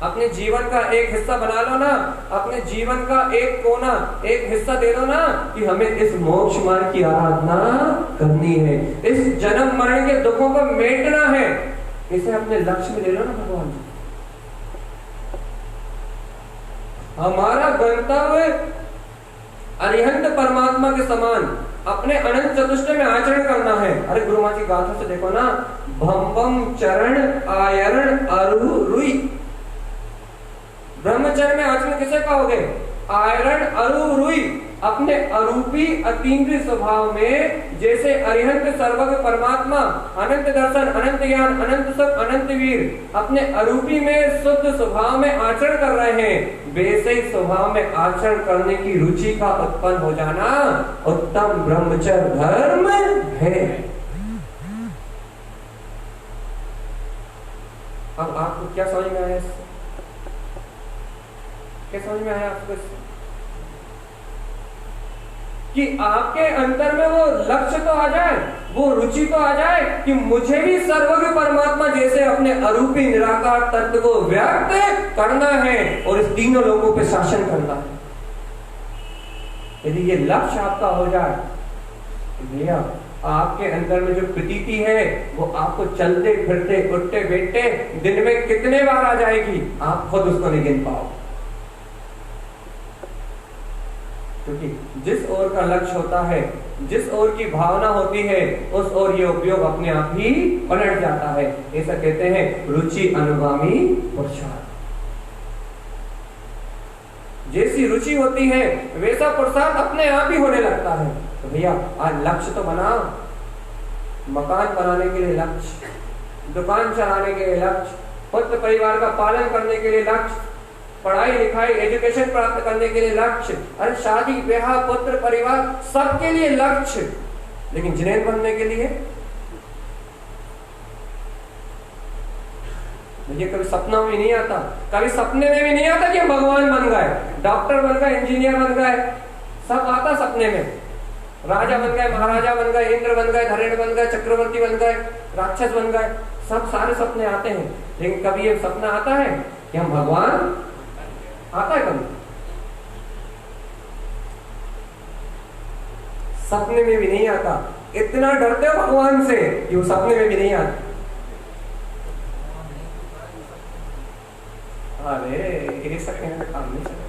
अपने जीवन का एक हिस्सा बना लो ना, अपने जीवन का एक कोना, एक हिस्सा दे दो ना कि हमें इस मोक्ष मार्ग की आराधना करनी है, इस जन्म मरण के दुखों को मेटना है। इसे अपने लक्ष्य में ले लो ना भगवान जी। हमारा गंतव्य अरिहंत परमात्मा के समान अपने अनंत चतुष्टय में आचरण करना है। अरे गुरु माँ की गाथा से देखो ना, भम भम चरण आयरण अरु रुई, ब्रह्मचर्य में आचरण किसे कहोगे? आयरन अरूप रुई अपने अरूपी अतीन्द्रिय स्वभाव में जैसे अरिहंत सर्वज्ञ परमात्मा अनंत दर्शन, अनंत ज्ञान, अनंत सुख, अनंत वीर अपने अरूपी में शुद्ध स्वभाव में आचरण कर रहे हैं, वैसे ही स्वभाव में आचरण करने की रुचि का उत्पन्न हो जाना उत्तम ब्रह्मचर्य धर्म है। अब आपको क्या समझ में आया? क्या समझ में आया आपको कि आपके अंतर में वो लक्ष्य तो आ जाए, वो रुचि तो आ जाए कि मुझे भी सर्वज्ञ परमात्मा जैसे अपने अरूपी निराकार तत्व को व्यक्त करना है और इस तीनों लोगों पे शासन करना है। यदि ये लक्ष्य आपका हो जाए भैया, आपके अंदर में जो प्रतीति है वो आपको चलते फिरते उठते बैठते दिन में कितने बार आ जाएगी, आप खुद उसको नहीं गिन पाओ। क्योंकि जिस ओर का लक्ष्य होता है, जिस ओर की भावना होती है, उस ओर ये उपयोग अपने आप ही पलट जाता है। ऐसा कहते हैं रुचि अनुगामी पुरुषार्थ। जैसी रुचि होती है वैसा पुरुषार्थ अपने आप ही होने लगता है। तो भैया आज लक्ष्य तो बनाओ, मकान बनाने के लिए लक्ष्य, दुकान चलाने के लिए लक्ष्य, पुत्र परिवार का पालन करने के लिए लक्ष्य, पढ़ाई लिखाई एजुकेशन प्राप्त करने के लिए लक्ष्य, अरे शादी ब्याह पुत्र परिवार सबके लिए लक्ष्य। लेकिन जिनेद बनने के लिए मुझे कभी सपना में नहीं आता, कभी सपने में भी नहीं आता कि हम भगवान बन गए, डॉक्टर बन गए, इंजीनियर बन गए, सब आता सपने में। राजा बन गए, महाराजा बन गए, इंद्र बन गए, धरेण बन गए, चक्रवर्ती बन गए, राक्षस बन गए, सब सारे सपने आते हैं। लेकिन कभी ये सपना आता है कि हम भगवान, आता है कभी? सपने में भी नहीं आता। इतना डरते हो भगवान से कि वो सपने में भी नहीं आता। अरे ये सब कहने का काम नहीं चलता।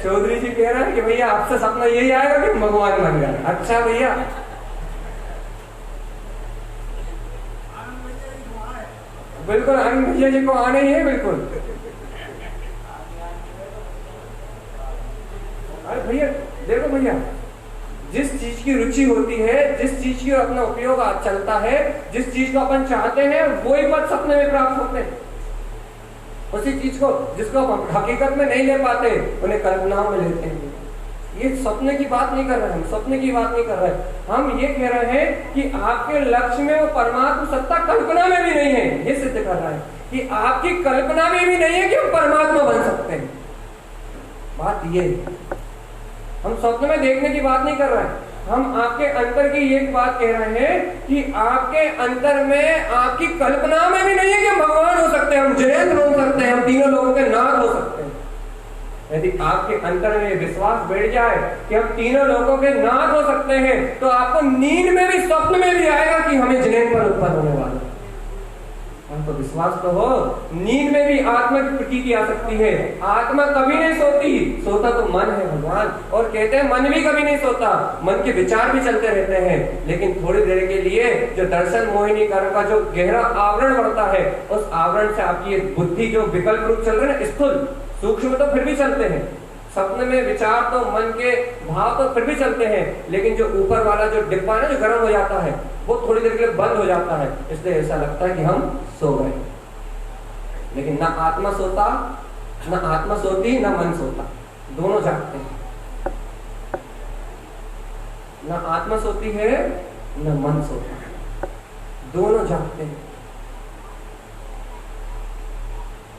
चौधरी जी कह रहे हैं कि भैया आपसे सपना यही आएगा कि भगवान बन गया। अच्छा भैया, बिल्कुल आनंद भैया जी को आने ही है, बिल्कुल। अरे भैया देखो भैया, जिस चीज की रुचि होती है, जिस चीज की अपना उपयोग चलता है, जिस चीज को अपन चाहते हैं वही पद सपने में प्राप्त होते हैं। उसी चीज को जिसको हम हकीकत में नहीं ले पाते उन्हें कल्पनाओं में लेते हैं। ये सपने की बात नहीं कर रहे, हम सपने की बात नहीं कर रहे, हम ये कह रहे हैं कि आपके लक्ष्य में वो परमात्मा सत्ता कल्पना में भी नहीं है। ये सिद्ध कर रहा है कि आपकी कल्पना में भी नहीं है कि हम परमात्मा बन सकते हैं। बात ये है, हम स्वप्न में देखने की बात नहीं कर रहे हैं, हम आपके अंतर की एक बात कह रहे हैं कि आपके अंतर में आपकी कल्पना में भी नहीं है कि हम भगवान हो सकते हैं, हम जिनेंद्र हो सकते हैं, हम तीनों लोगों के नाथ हो सकते हैं। यदि आपके अंतर में विश्वास बैठ जाए कि हम तीनों लोगों के नाथ हो सकते हैं, तो आपको नींद में भी स्वप्न में भी आएगा कि हमें जिनेंद्र पर उत्पन्न होने वाला है। हमको विश्वास तो हो, नींद में भी आत्मा की प्रतीति आ सकती है। आत्मा कभी नहीं सोती, सोता तो मन है भगवान। और कहते हैं मन भी कभी नहीं सोता, मन के विचार भी चलते रहते हैं, लेकिन थोड़ी देर के लिए जो दर्शन मोहिनी कर्म का जो गहरा आवरण बढ़ता है, उस आवरण से आपकी बुद्धि जो विकल्प रूप चल रहे हैं, स्थूल सूक्ष्म तो फिर भी चलते हैं, सपने में विचार तो मन के भाव तो फिर भी चलते हैं, लेकिन जो ऊपर वाला जो डिब्बा है ना, जो गर्म हो जाता है, वो थोड़ी देर के लिए बंद हो जाता है। इसलिए ऐसा लगता है कि हम सो गए। लेकिन ना आत्मा सोता, ना आत्मा सोती, ना मन सोता, दोनों जागते हैं। ना आत्मा सोती है, ना मन सोता है, दोनों जागते हैं।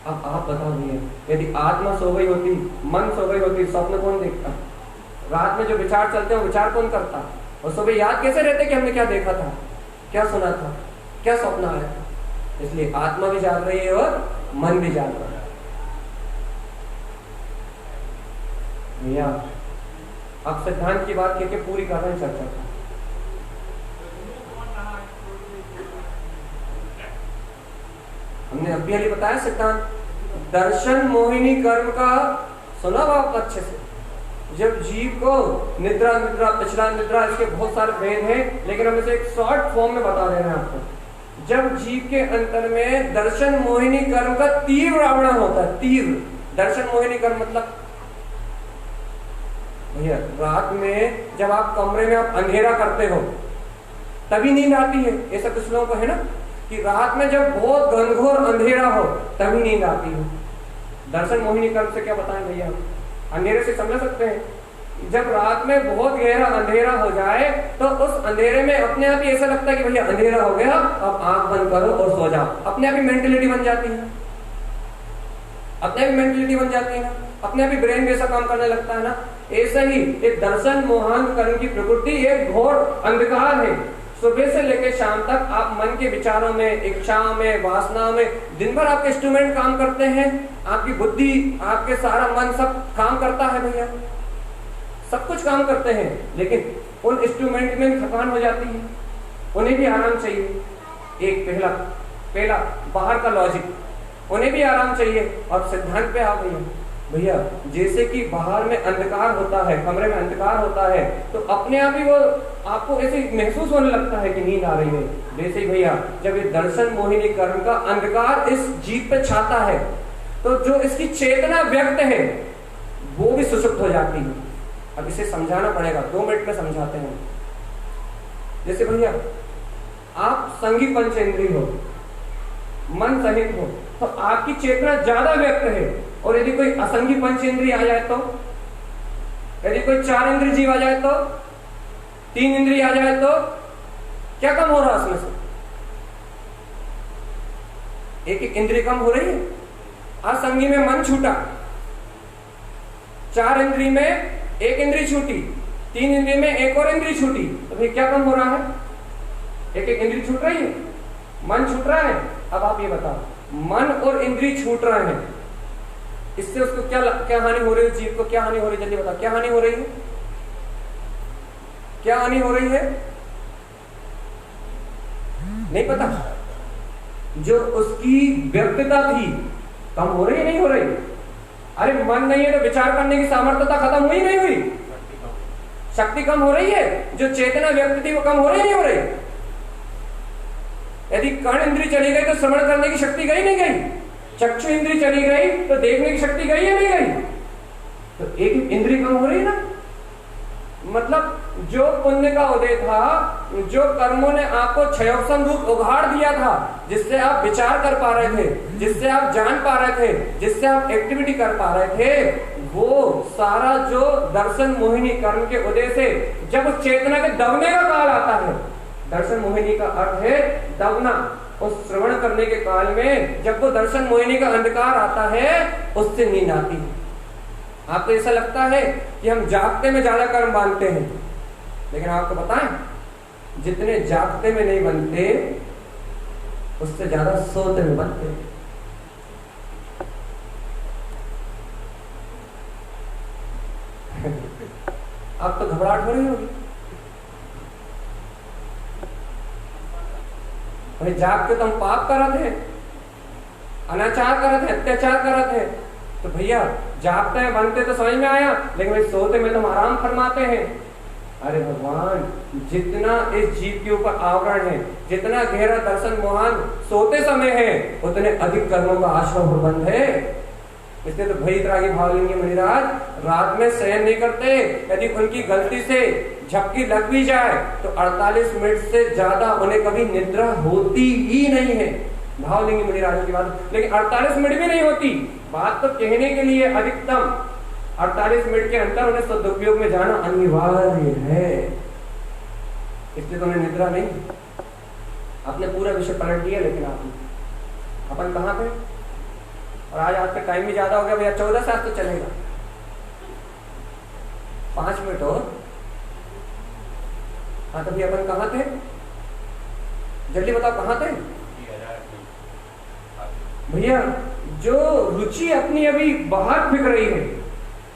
अब आप बताओ भैया, यदि आत्मा सो गई होती, मन सो गई होती, स्वप्न कौन देखता? रात में जो विचार चलते हैं विचार कौन करता? और सुबह याद कैसे रहते कि हमने क्या देखा था, क्या सुना था, क्या स्वप्न आया था? इसलिए आत्मा भी जाग रही है और मन भी जाग रहा है। भैया अब सिद्धांत की बात करके पूरी कर रहे हैं चर्चा का। हमने अभी अभी बताया सिद्धांत, दर्शन मोहिनी कर्म का सुना आप अच्छे से, जब जीव को निद्रा, निद्रा, पिछला निद्रा, इसके बहुत सारे भेद हैं, लेकिन हम इसे एक शॉर्ट फॉर्म में बता दे रहे हैं आपको। जब जीव के अंतर में दर्शन मोहिनी कर्म का तीव्र आवरण होता है, तीव्र दर्शन मोहिनी कर्म मतलब भैया रात में जब आप कमरे में आप अंधेरा करते हो तभी नींद आती है। ऐसा कुछ लोगों को है ना कि रात में जब बहुत घनघोर अंधेरा हो तभी नींद आती है। दर्शन मोहिनी कर्म से क्या बताएं भैया, अंधेरे से समझ सकते हैं। जब रात में बहुत गहरा अंधेरा हो जाए तो उस अंधेरे में अपने आप ही ऐसा लगता है कि भैया अंधेरा हो गया, अब आंख बंद करो और सो जाओ। अपने आप ही मेंटेलिटी बन जाती है, अपने आप ही मेंटेलिटी बन जाती है ना, अपने आप ही ब्रेन जैसा काम करने लगता है ना। ऐसा ही एक दर्शन मोहन कर्म की प्रकृति एक घोर अंधकार है। सुबह से लेकर शाम तक आप मन के विचारों में, इच्छाओं में, वासनाओं में, दिन भर आपके इंस्ट्रूमेंट काम करते हैं, आपकी बुद्धि, आपके सारा मन सब काम करता है भैया, सब कुछ काम करते हैं, लेकिन उन इंस्ट्रूमेंट में थकान हो जाती है, उन्हें भी आराम चाहिए। एक पहला बाहर का लॉजिक, उन्हें भी आराम चाहिए। और सिद्धांत पे आ गई भैया, जैसे कि बाहर में अंधकार होता है, कमरे में अंधकार होता है, तो अपने आप ही वो आपको ऐसे महसूस होने लगता है कि नींद आ रही है। वैसे ही भैया जब ये दर्शन मोहिनी कर्म का अंधकार इस जीव पे छाता है तो जो इसकी चेतना व्यक्त है वो भी सुषुप्त हो जाती है। अब इसे समझाना पड़ेगा, 2 मिनट में समझाते हैं। जैसे भैया आप संगी पंचेंद्रिय हो, मन सहित हो, तो आपकी चेतना ज्यादा व्यक्त है। और यदि कोई असंगी पंचेंद्रिय आ जाए तो, यदि कोई 4 इंद्रिय जीव आ जाए तो, 3 इंद्रिय आ जाए तो क्या कम हो रहा है उसमें से? एक इंद्रिय कम हो रही है। असंगी में मन छूटा, 4 इंद्रिय में 1 इंद्रिय छूटी, 3 इंद्रिय में 1 और इंद्रिय छूटी, तो फिर क्या कम हो रहा है? एक इंद्रिय छूट रही है, मन छूट रहा है। अब आप ये बताओ, मन और इंद्रिय छूट रहे हैं, इससे उसको क्या हानि हो रही है? जीव को क्या हानि हो रही है? जल्दी बताओ, क्या हानि हो रही है? क्या हानि हो रही है? नहीं पता? जो उसकी व्यक्तता थी कम हो रही है, नहीं हो रही? अरे मन नहीं है तो विचार करने की सामर्थ्यता खत्म हुई नहीं हुई? शक्ति कम हो रही है, जो चेतना व्यक्त थी वो कम हो रही नहीं हो रही? यदि कर्ण इंद्रिय चली गई तो श्रवण करने की शक्ति गई नहीं गई? चक्षु इंद्रिय चली गई तो देखने की शक्ति गई या नहीं गई? तो एक इंद्रिय कम हो रही ना। मतलब जो पुण्य का उदय था, जो कर्मों ने आपको क्षयोक्षम रूप उघाड़ दिया था, जिससे आप विचार कर पा रहे थे, जिससे आप जान पा रहे थे, जिससे आप एक्टिविटी कर पा रहे थे, वो सारा जो दर्शन मोहिनी कर्म के उदय से जब उस चेतना के दबने का काल आता है, दर्शन मोहिनी का अर्थ है दबना, उस श्रवण करने के काल में जब वो दर्शन मोहिनी का अंधकार आता है उससे नींद आती है। आपको ऐसा लगता है कि हम जागते में ज्यादा कर्म बांधते हैं, लेकिन आपको बताएं जितने जागते में नहीं बनते उससे ज्यादा सोते में बनते हैं। अब तो घबराहट हो रही होगी भाई, जाग के तो हम पाप कर रहे थे, अनाचार कर रहे थे, अत्याचार कर रहे थे, तो भैया जागते हैं बनते तो समझ में आया, लेकिन भाई सोते में तो हम आराम फरमाते हैं। अरे भगवान, जितना इस जीव के ऊपर आवरण है, जितना गहरा दर्शन मोहन सोते समय है, उतने अधिक कर्मों का आश्रम प्रबंध है। इसलिए तो भई त्रागी भावलिंगी मुनिराज रात में शयन नहीं करते। यदि उनकी गलती से झपकी लग भी जाए तो 48 मिनट से ज्यादा उन्हें कभी निद्रा होती ही नहीं है। भावलिंगी मुनिराज की बात, लेकिन 48 मिनट भी नहीं होती। बात तो कहने के लिए अधिकतम 48 मिनट के अंतर उन्हें सदुपयोग में जाना अनिवार्य है। इसलिए तो उन्हें निद्रा नहीं। आपने पूरा विषय पलट दिया, लेकिन आपने अपन कहाँ पे? और आज आपका टाइम भी ज्यादा हो गया भैया, 14 साल तो चलेगा, 5 मिनट और। हाँ तो भैया अपन कहाँ थे? जल्दी बताओ कहाँ थे भैया? जो रुचि अपनी अभी बाहर फिक रही है,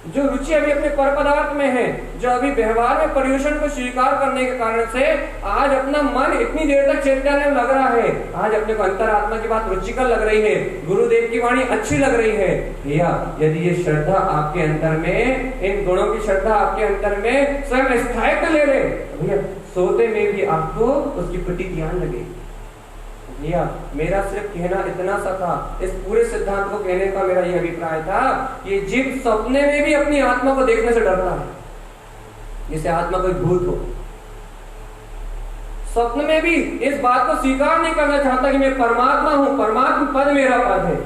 जो रुचि अभी अपने पर पदार्थ में है, जो अभी व्यवहार में पर्यूषण को स्वीकार करने के कारण से आज अपना मन इतनी देर तक चैतन्य में लग रहा है, आज अपने को अंतरात्मा की बात रुचिकर लग रही है, गुरुदेव की वाणी अच्छी लग रही है, भैया यदि ये श्रद्धा आपके अंतर में, इन गुणों की श्रद्धा आपके अंतर में स्वयं स्थायित्व ले ले, भैया सोते में भी आपको उसकी प्रति ध्यान लगे। भैया मेरा सिर्फ कहना इतना सा था, इस पूरे सिद्धांत को कहने का मेरा यह अभिप्राय था कि जीव सपने में भी अपनी आत्मा को देखने से डरता है, जिसे आत्मा कोई भूत हो। स्वप्न में भी इस बात को स्वीकार नहीं करना चाहता कि मैं परमात्मा हूं, परमात्मा पद मेरा पद है।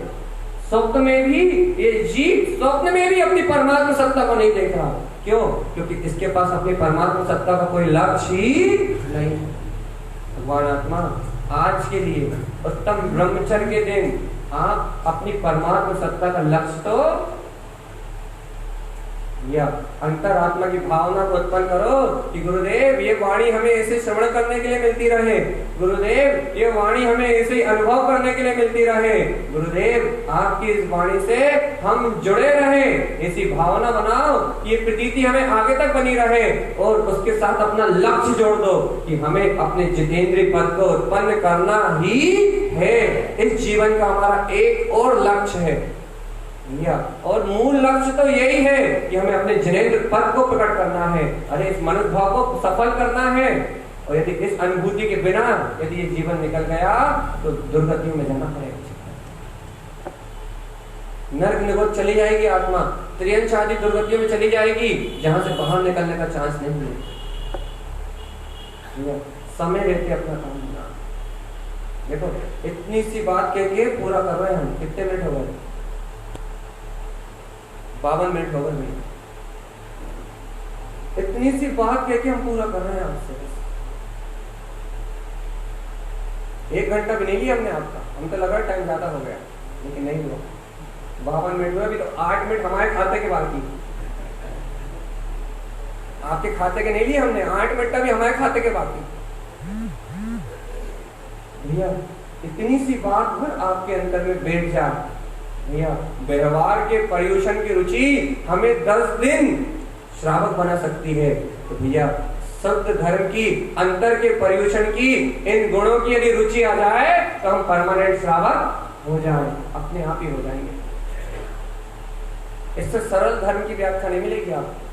स्वप्न में भी ये जीव स्वप्न में भी अपनी परमात्मा सत्ता को नहीं देख रहा। क्यों? क्योंकि इसके पास अपनी परमात्मा सत्ता का कोई लक्ष्य ही नहीं। भगवान आत्मा आज के लिए उत्तम ब्रह्मचर्य के दिन आप अपनी परमात्मा सत्ता का लक्ष्य तो या अंतरात्मा की भावना को उत्पन्न करो कि गुरुदेव ये वाणी हमें ऐसे श्रवण करने के लिए मिलती रहे, गुरुदेव ये वाणी हमें ऐसे अनुभव करने के लिए मिलती रहे, गुरुदेव आपकी इस वाणी से हम जुड़े रहे, ऐसी भावना बनाओ कि ये प्रतीति हमें आगे तक बनी रहे। और उसके साथ अपना लक्ष्य जोड़ दो कि हमें अपने जितेंद्रिय पद को उत्पन्न करना ही है। इस जीवन का हमारा एक और लक्ष्य है और मूल लक्ष्य तो यही है कि हमें अपने जिनेंद्र पद को प्रकट करना है, अरे इस मनुष्य भाव को सफल करना है। और यदि इस अनुभूति के बिना यदि ये जीवन निकल गया तो दुर्गतियों में जाना पड़ेगा, नर्क निगोद चली जाएगी आत्मा, त्रियंश आदि दुर्गतियों में चली जाएगी, जहां से बाहर निकलने का चांस नहीं है। समय रहते अपना काम करना। देखो इतनी सी बात कह के पूरा कर रहे हैं हम। कितने मिनट हो गए? 52 मिनट हो गए। इतनी सी बात कह के हम पूरा कर रहे हैं आपसे। 1 घंटा भी नहीं लिया हमने आपका, हम तो लगा टाइम ज्यादा हो गया, लेकिन नहीं हुआ। 52 मिनट हुआ, अभी तो 8 मिनट हमारे खाते के बाकी, आपके खाते के नहीं लिए हमने, 8 मिनट का भी हमारे खाते के बाकी। भैया इतनी सी बात भर आपके अंदर में बैठ जाए, भैया व्यवहार के पर्यूषण की रुचि हमें 10 दिन श्रावक बना सकती है। तो भैया शुद्ध धर्म की, अंतर के पर्यूषण की, इन गुणों की यदि रुचि आ जाए तो हम परमानेंट श्रावक हो जाए, अपने आप ही हो जाएंगे। इससे सरल धर्म की व्याख्या नहीं मिलेगी आपको।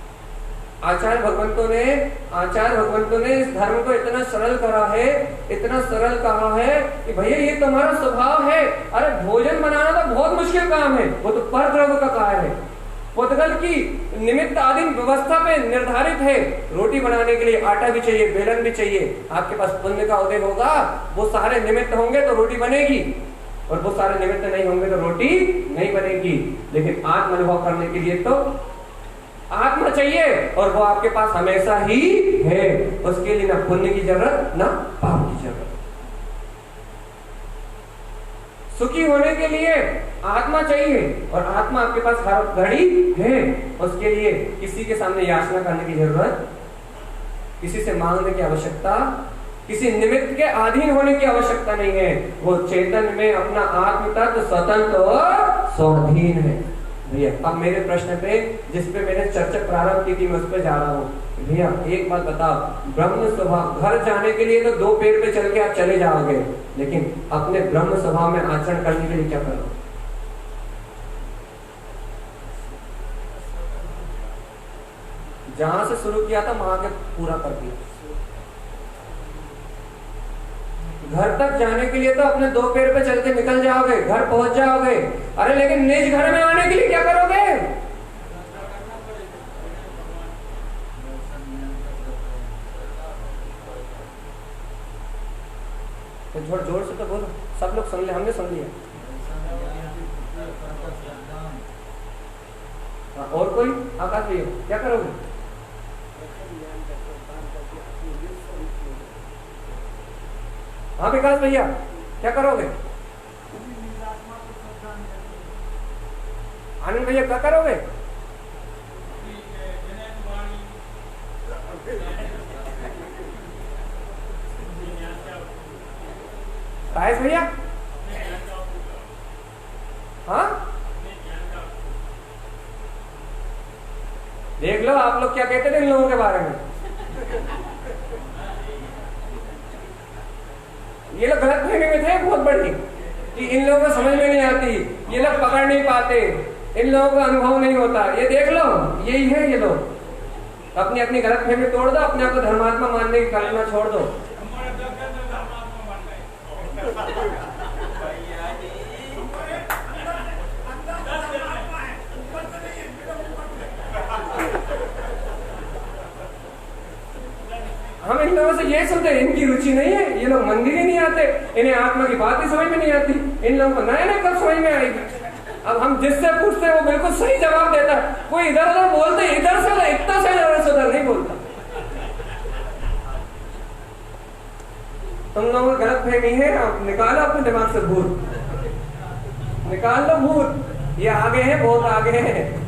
आचार्य भगवंतों ने इस धर्म को इतना सरल करा है, इतना सरल कहा है कि भैया ये तुम्हारा स्वभाव है। अरे भोजन बनाना तो बहुत मुश्किल काम है, वो तो पर द्रव्य का कार्य है, पुद्गल की निमित्त आदि व्यवस्था पे निर्धारित है। रोटी बनाने के लिए आटा भी चाहिए, बेलन भी चाहिए। आपके पास पुण्य का उदय होगा, वो सारे निमित्त होंगे तो रोटी बनेगी, और वो सारे निमित्त नहीं होंगे तो रोटी नहीं बनेगी। लेकिन आत्म अनुभव करने के लिए तो आत्मा चाहिए, और वो आपके पास हमेशा ही है। उसके लिए ना पुण्य की जरूरत ना पाप की जरूरत। सुखी होने के लिए आत्मा चाहिए, और आत्मा आपके पास हर घड़ी है। उसके लिए किसी के सामने याचना करने की जरूरत, किसी से मांगने की आवश्यकता, किसी निमित्त के अधीन होने की आवश्यकता नहीं है। वो चेतन में अपना आत्म तत्व स्वतंत्र और स्वाधीन है। भैया अब मेरे प्रश्न पे, जिस पे मैंने चर्चा प्रारंभ की थी, मैं उस पे जा रहा हूँ। भैया एक बात बताओ, ब्रह्म स्वभाव, घर जाने के लिए तो 2 पैर पे चल के आप चले जाओगे, लेकिन अपने ब्रह्म स्वभाव में आचरण करने के लिए क्या करो? जहां से शुरू किया था वहां के पूरा कर दिया। घर तक जाने के लिए तो अपने 2 पैर पे चल के निकल जाओगे, घर पहुंच जाओगे। अरे लेकिन निज घर में आने के लिए क्या करोगे? तो जोर से तो बोलो, सब लोग सुन ले, हमने सुन लिया। और कोई? आकाश भैया क्या करोगे? हाँ विकास भैया क्या करोगे? आनंद भैया क्या करोगे? साइज भैया हाँ देख लो आप लोग क्या कहते थे इन लोगों के बारे में। ये लोग गलत फहमी में थे बहुत बड़ी कि इन लोगों को समझ में नहीं आती, ये लोग पकड़ नहीं पाते, इन लोगों को अनुभव नहीं होता। ये देख लो यही है ये लोग। अपनी अपनी गलत फहमी तोड़ दो, अपने आप को धर्मात्मा मानने की कल्पना छोड़ दो। हम इन लोगों से ये सुनते हैं इनकी रुचि नहीं है, ये लोग मंदिर ही नहीं आते, इन्हें आत्मा की बात ही समझ में नहीं आती। इन लोगों को नया नया कब समझ में आएगी। अब हम जिससे पूछते हैं वो बिल्कुल सही जवाब देता है। कोई इधर उधर बोलते इधर से उधर, इतना से उधर नहीं बोलता। तुम लोगों को गलत फहमी है, आप निकालो अपने दिमाग से भूत, निकाल लो भूत। ये आगे है, बहुत आगे है।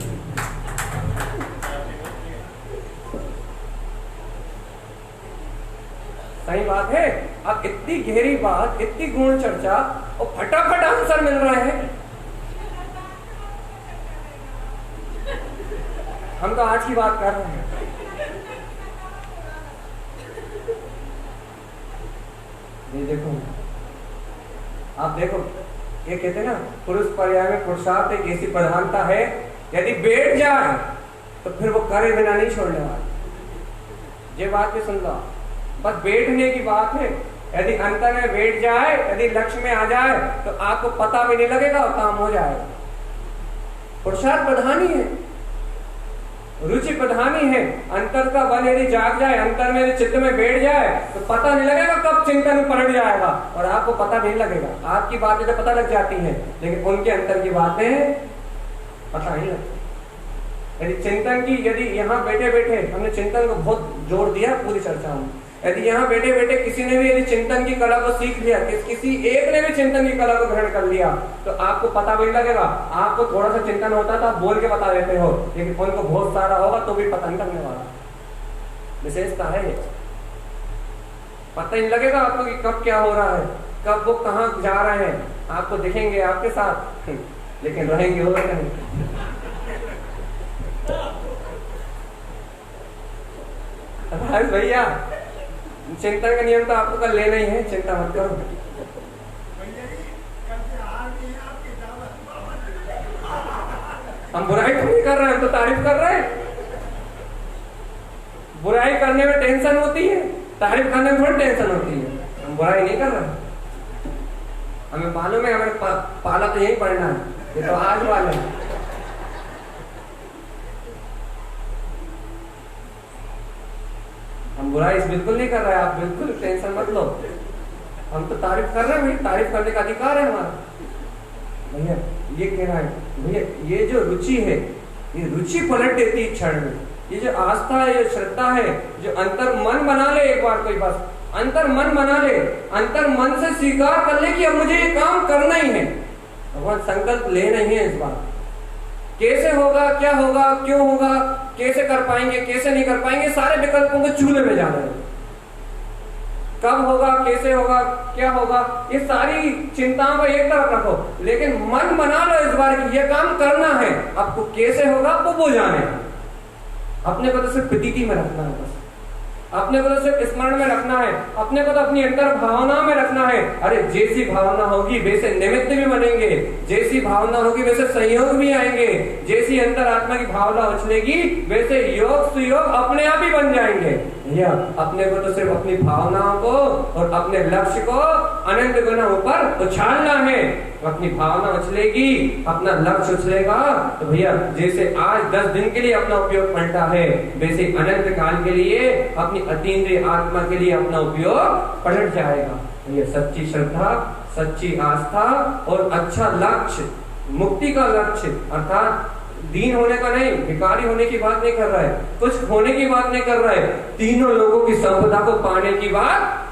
सही बात है। अब इतनी गहरी बात, इतनी गूढ़ चर्चा और फटाफट आंसर मिल रहा है। हम तो आज की बात कर रहे हैं। ये देखो, आप देखो, ये कहते हैं ना पुरुष पर्याय में पुरुषार्थ एक ऐसी प्रधानता है, यदि बैठ जाए तो फिर वो करे बिना नहीं छोड़ने वाला। ये बात भी सुन लो, बस बैठने की बात है। यदि अंतर में बैठ जाए, यदि लक्ष्य में आ जाए तो आपको पता भी नहीं लगेगा और काम हो जाएगा। पुरुषार्थ प्रधानी है, रुचि प्रधानी है। अंतर का बल यदि जाग जाए, अंतर में यदि चित्त में बैठ जाए तो पता नहीं लगेगा कब चिंतन में पलट जाएगा और आपको पता नहीं लगेगा। आपकी बातें तो पता लग जाती हैं, लेकिन उनके अंतर की बातें पता नहीं लगती। यदि चिंतन की, यदि यहाँ बैठे बैठे हमने चिंतन को बहुत जोर दिया पूरी चर्चा में, यदि यहाँ बैठे बैठे किसी ने भी यदि चिंतन की कला को सीख लिया, किसी एक ने भी चिंतन की कला को ग्रहण कर लिया, तो आपको पता भी लगेगा। आपको थोड़ा सा चिंतन होता था, बोल के बता देते हो, लेकिन उनको बहुत सारा होगा तो भी पता नहीं लगने वाला। विशेषता है ये, पता नहीं लगेगा आपको कि कब क्या हो रहा है, कब वो कहाँ जा रहे हैं। आपको दिखेंगे आपके साथ, लेकिन रहेंगे वो नहीं। भैया चिंतन का नियम तो आपको कल लेना ही है, चिंता मत करो। हम बुराई तो नहीं कर रहे हैं, हम तो तारीफ कर रहे हैं। बुराई करने में टेंशन होती है, तारीफ करने में थोड़ी टेंशन होती है। हम बुराई नहीं कर रहे, हमें मालूम है हमें पाला तो यही पढ़ना है, ये तो आज वाले हैं। हम बुराई बिल्कुल नहीं कर रहे हैं, आप बिल्कुल टेंशन मत लो। हम तो तारीफ कर रहे हैं, भाई तारीफ करने का अधिकार है हमारा। भैया ये कह रहा है, भैया ये जो रुचि है, ये रुचि पलट देती है क्षण में। ये जो आस्था है, ये श्रद्धा है, जो अंतर मन बना ले, एक बार कोई बस अंतर मन बना ले, अंतर मन से स्वीकार कर ले कि अब मुझे ये काम करना ही है। भगवान संकल्प ले नहीं है इस बार। कैसे होगा, क्या होगा, क्यों होगा, कैसे कर पाएंगे, कैसे नहीं कर पाएंगे, सारे विकल्पों को चूल्हे में जाना है। कब होगा, कैसे होगा, क्या होगा, ये सारी चिंताओं को एक तरफ रखो, लेकिन मन बना लो इस बार कि ये काम करना है। आपको कैसे होगा आपको वो जाने, अपने को तो सिर्फ प्रतीति में रखना है, बस अपने को तो सिर्फ स्मरण में रखना है, अपने को तो अपनी अंतर भावना में रखना है। अरे जैसी भावना होगी वैसे निमित्त भी बनेंगे, जैसी भावना होगी वैसे संयोग भी आएंगे, जैसी अंतर आत्मा की भावना उछलेगी वैसे योग सुयोग अपने आप ही बन जाएंगे। या अपने को तो सिर्फ अपनी भावनाओं को और अपने लक्ष्य को अनंत गुना ऊपर उछालना है। अपनी भावना उछलेगी, अपना लक्ष्य उछलेगा, तो भैया जैसे आज 10 दिन के लिए अपना उपयोग पलटा है, वैसे अनंत काल के लिए अपनी अतीन्द्रिय आत्मा के लिए अपना उपयोग पलट जाएगा। ये सच्ची श्रद्धा, सच्ची आस्था और अच्छा लक्ष्य, मुक्ति का लक्ष्य, अर्थात दीन होने का नहीं, भिखारी होने की बात नहीं कर रहा है, कुछ होने की बात नहीं कर रहा है, तीनों लोगों की संपदा को पाने की बात।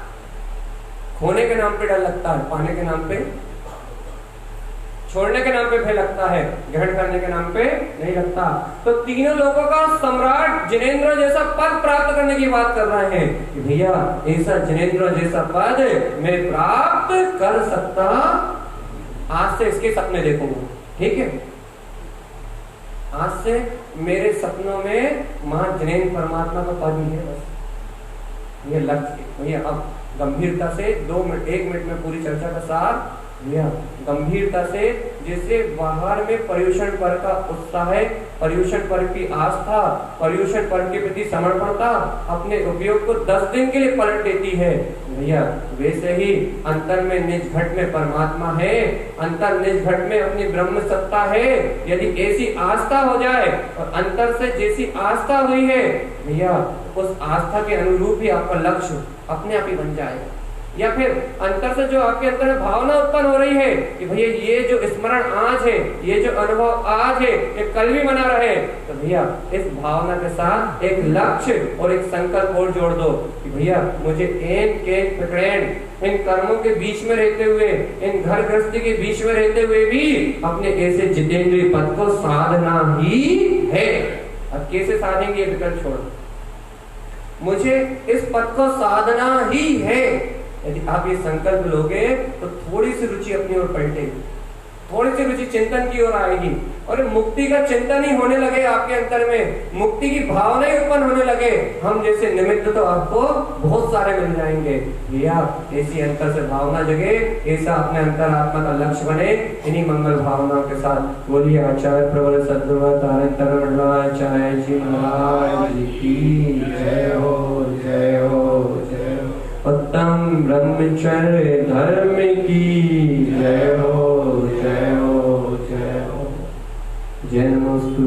खोने के नाम पे डर लगता है, पाने के नाम पे, छोड़ने के नाम पे भय लगता है, ग्रहण करने के नाम पे नहीं लगता। तो तीनों लोगों का सम्राट जिनेंद्र जैसा पद प्राप्त करने की बात कर रहे हैं कि भैया ऐसा जिनेंद्र जैसा पद मैं प्राप्त कर सकता, आज से इसके सपने देखूंगा। ठीक है, आज से मेरे सपनों में महान जिनेन्द्र परमात्मा का पद ही है, बस ये लक्ष्य है भैया। अब गंभीरता से 1 मिनट में पूरी चर्चा का सार भैया, गंभीरता से जैसे बाहर में पर्यूषण पर्व का उत्साह है, पर्यूषण पर्व की आस्था, पर्यूषण पर्व के प्रति समर्पणता अपने उपयोग को 10 दिन के लिए पलट देती है भैया, वैसे ही अंतर में निज घट में परमात्मा है, अंतर निज घट में अपनी ब्रह्म सत्ता है। यदि ऐसी आस्था हो जाए और अंतर से जैसी आस्था हुई है भैया, उस आस्था के अनुरूप ही आपका लक्ष्य अपने आप ही बन जाएगा। या फिर अंतर से जो आपके अंदर में भावना उत्पन्न हो रही है कि भैया ये जो स्मरण आज है, ये जो अनुभव आज है, ये कल भी बना रहे, तो भैया इस भावना के साथ एक लक्ष्य और एक संकल्प और जोड़ दो कि भैया मुझे इन कर्मों के बीच में रहते हुए, इन घर गृहस्थी के बीच में रहते हुए भी अपने ऐसे जितेंद्रिय पद को साधना ही है। अब कैसे साधेंगे ये विकल्प छोड़, मुझे इस पद को साधना ही है। यदि आप ये संकल्प लोगे तो थोड़ी सी रुचि अपनी ओर पलटेगी, थोड़ी सी रुचि चिंतन की ओर आएगी और मुक्ति का चिंतन ही होने लगे आपके अंतर में, मुक्ति की भावना ही उत्पन्न होने लगे। हम जैसे निमित्त तो आपको बहुत सारे मिल जाएंगे भैया, ऐसी अंतर से भावना जगे, ऐसा अपने अंतरात्मा का लक्ष्य बने। इन्हीं मंगल भावनाओं के साथ बोलिए आचार्य प्रबल सद्गुरुचार्य जी महाराज की जय हो, जय हो, जय हो। उत्तम ब्रह्मचर्य धर्म की जय हो, जय हो, जय हो। जन्मोस्तु।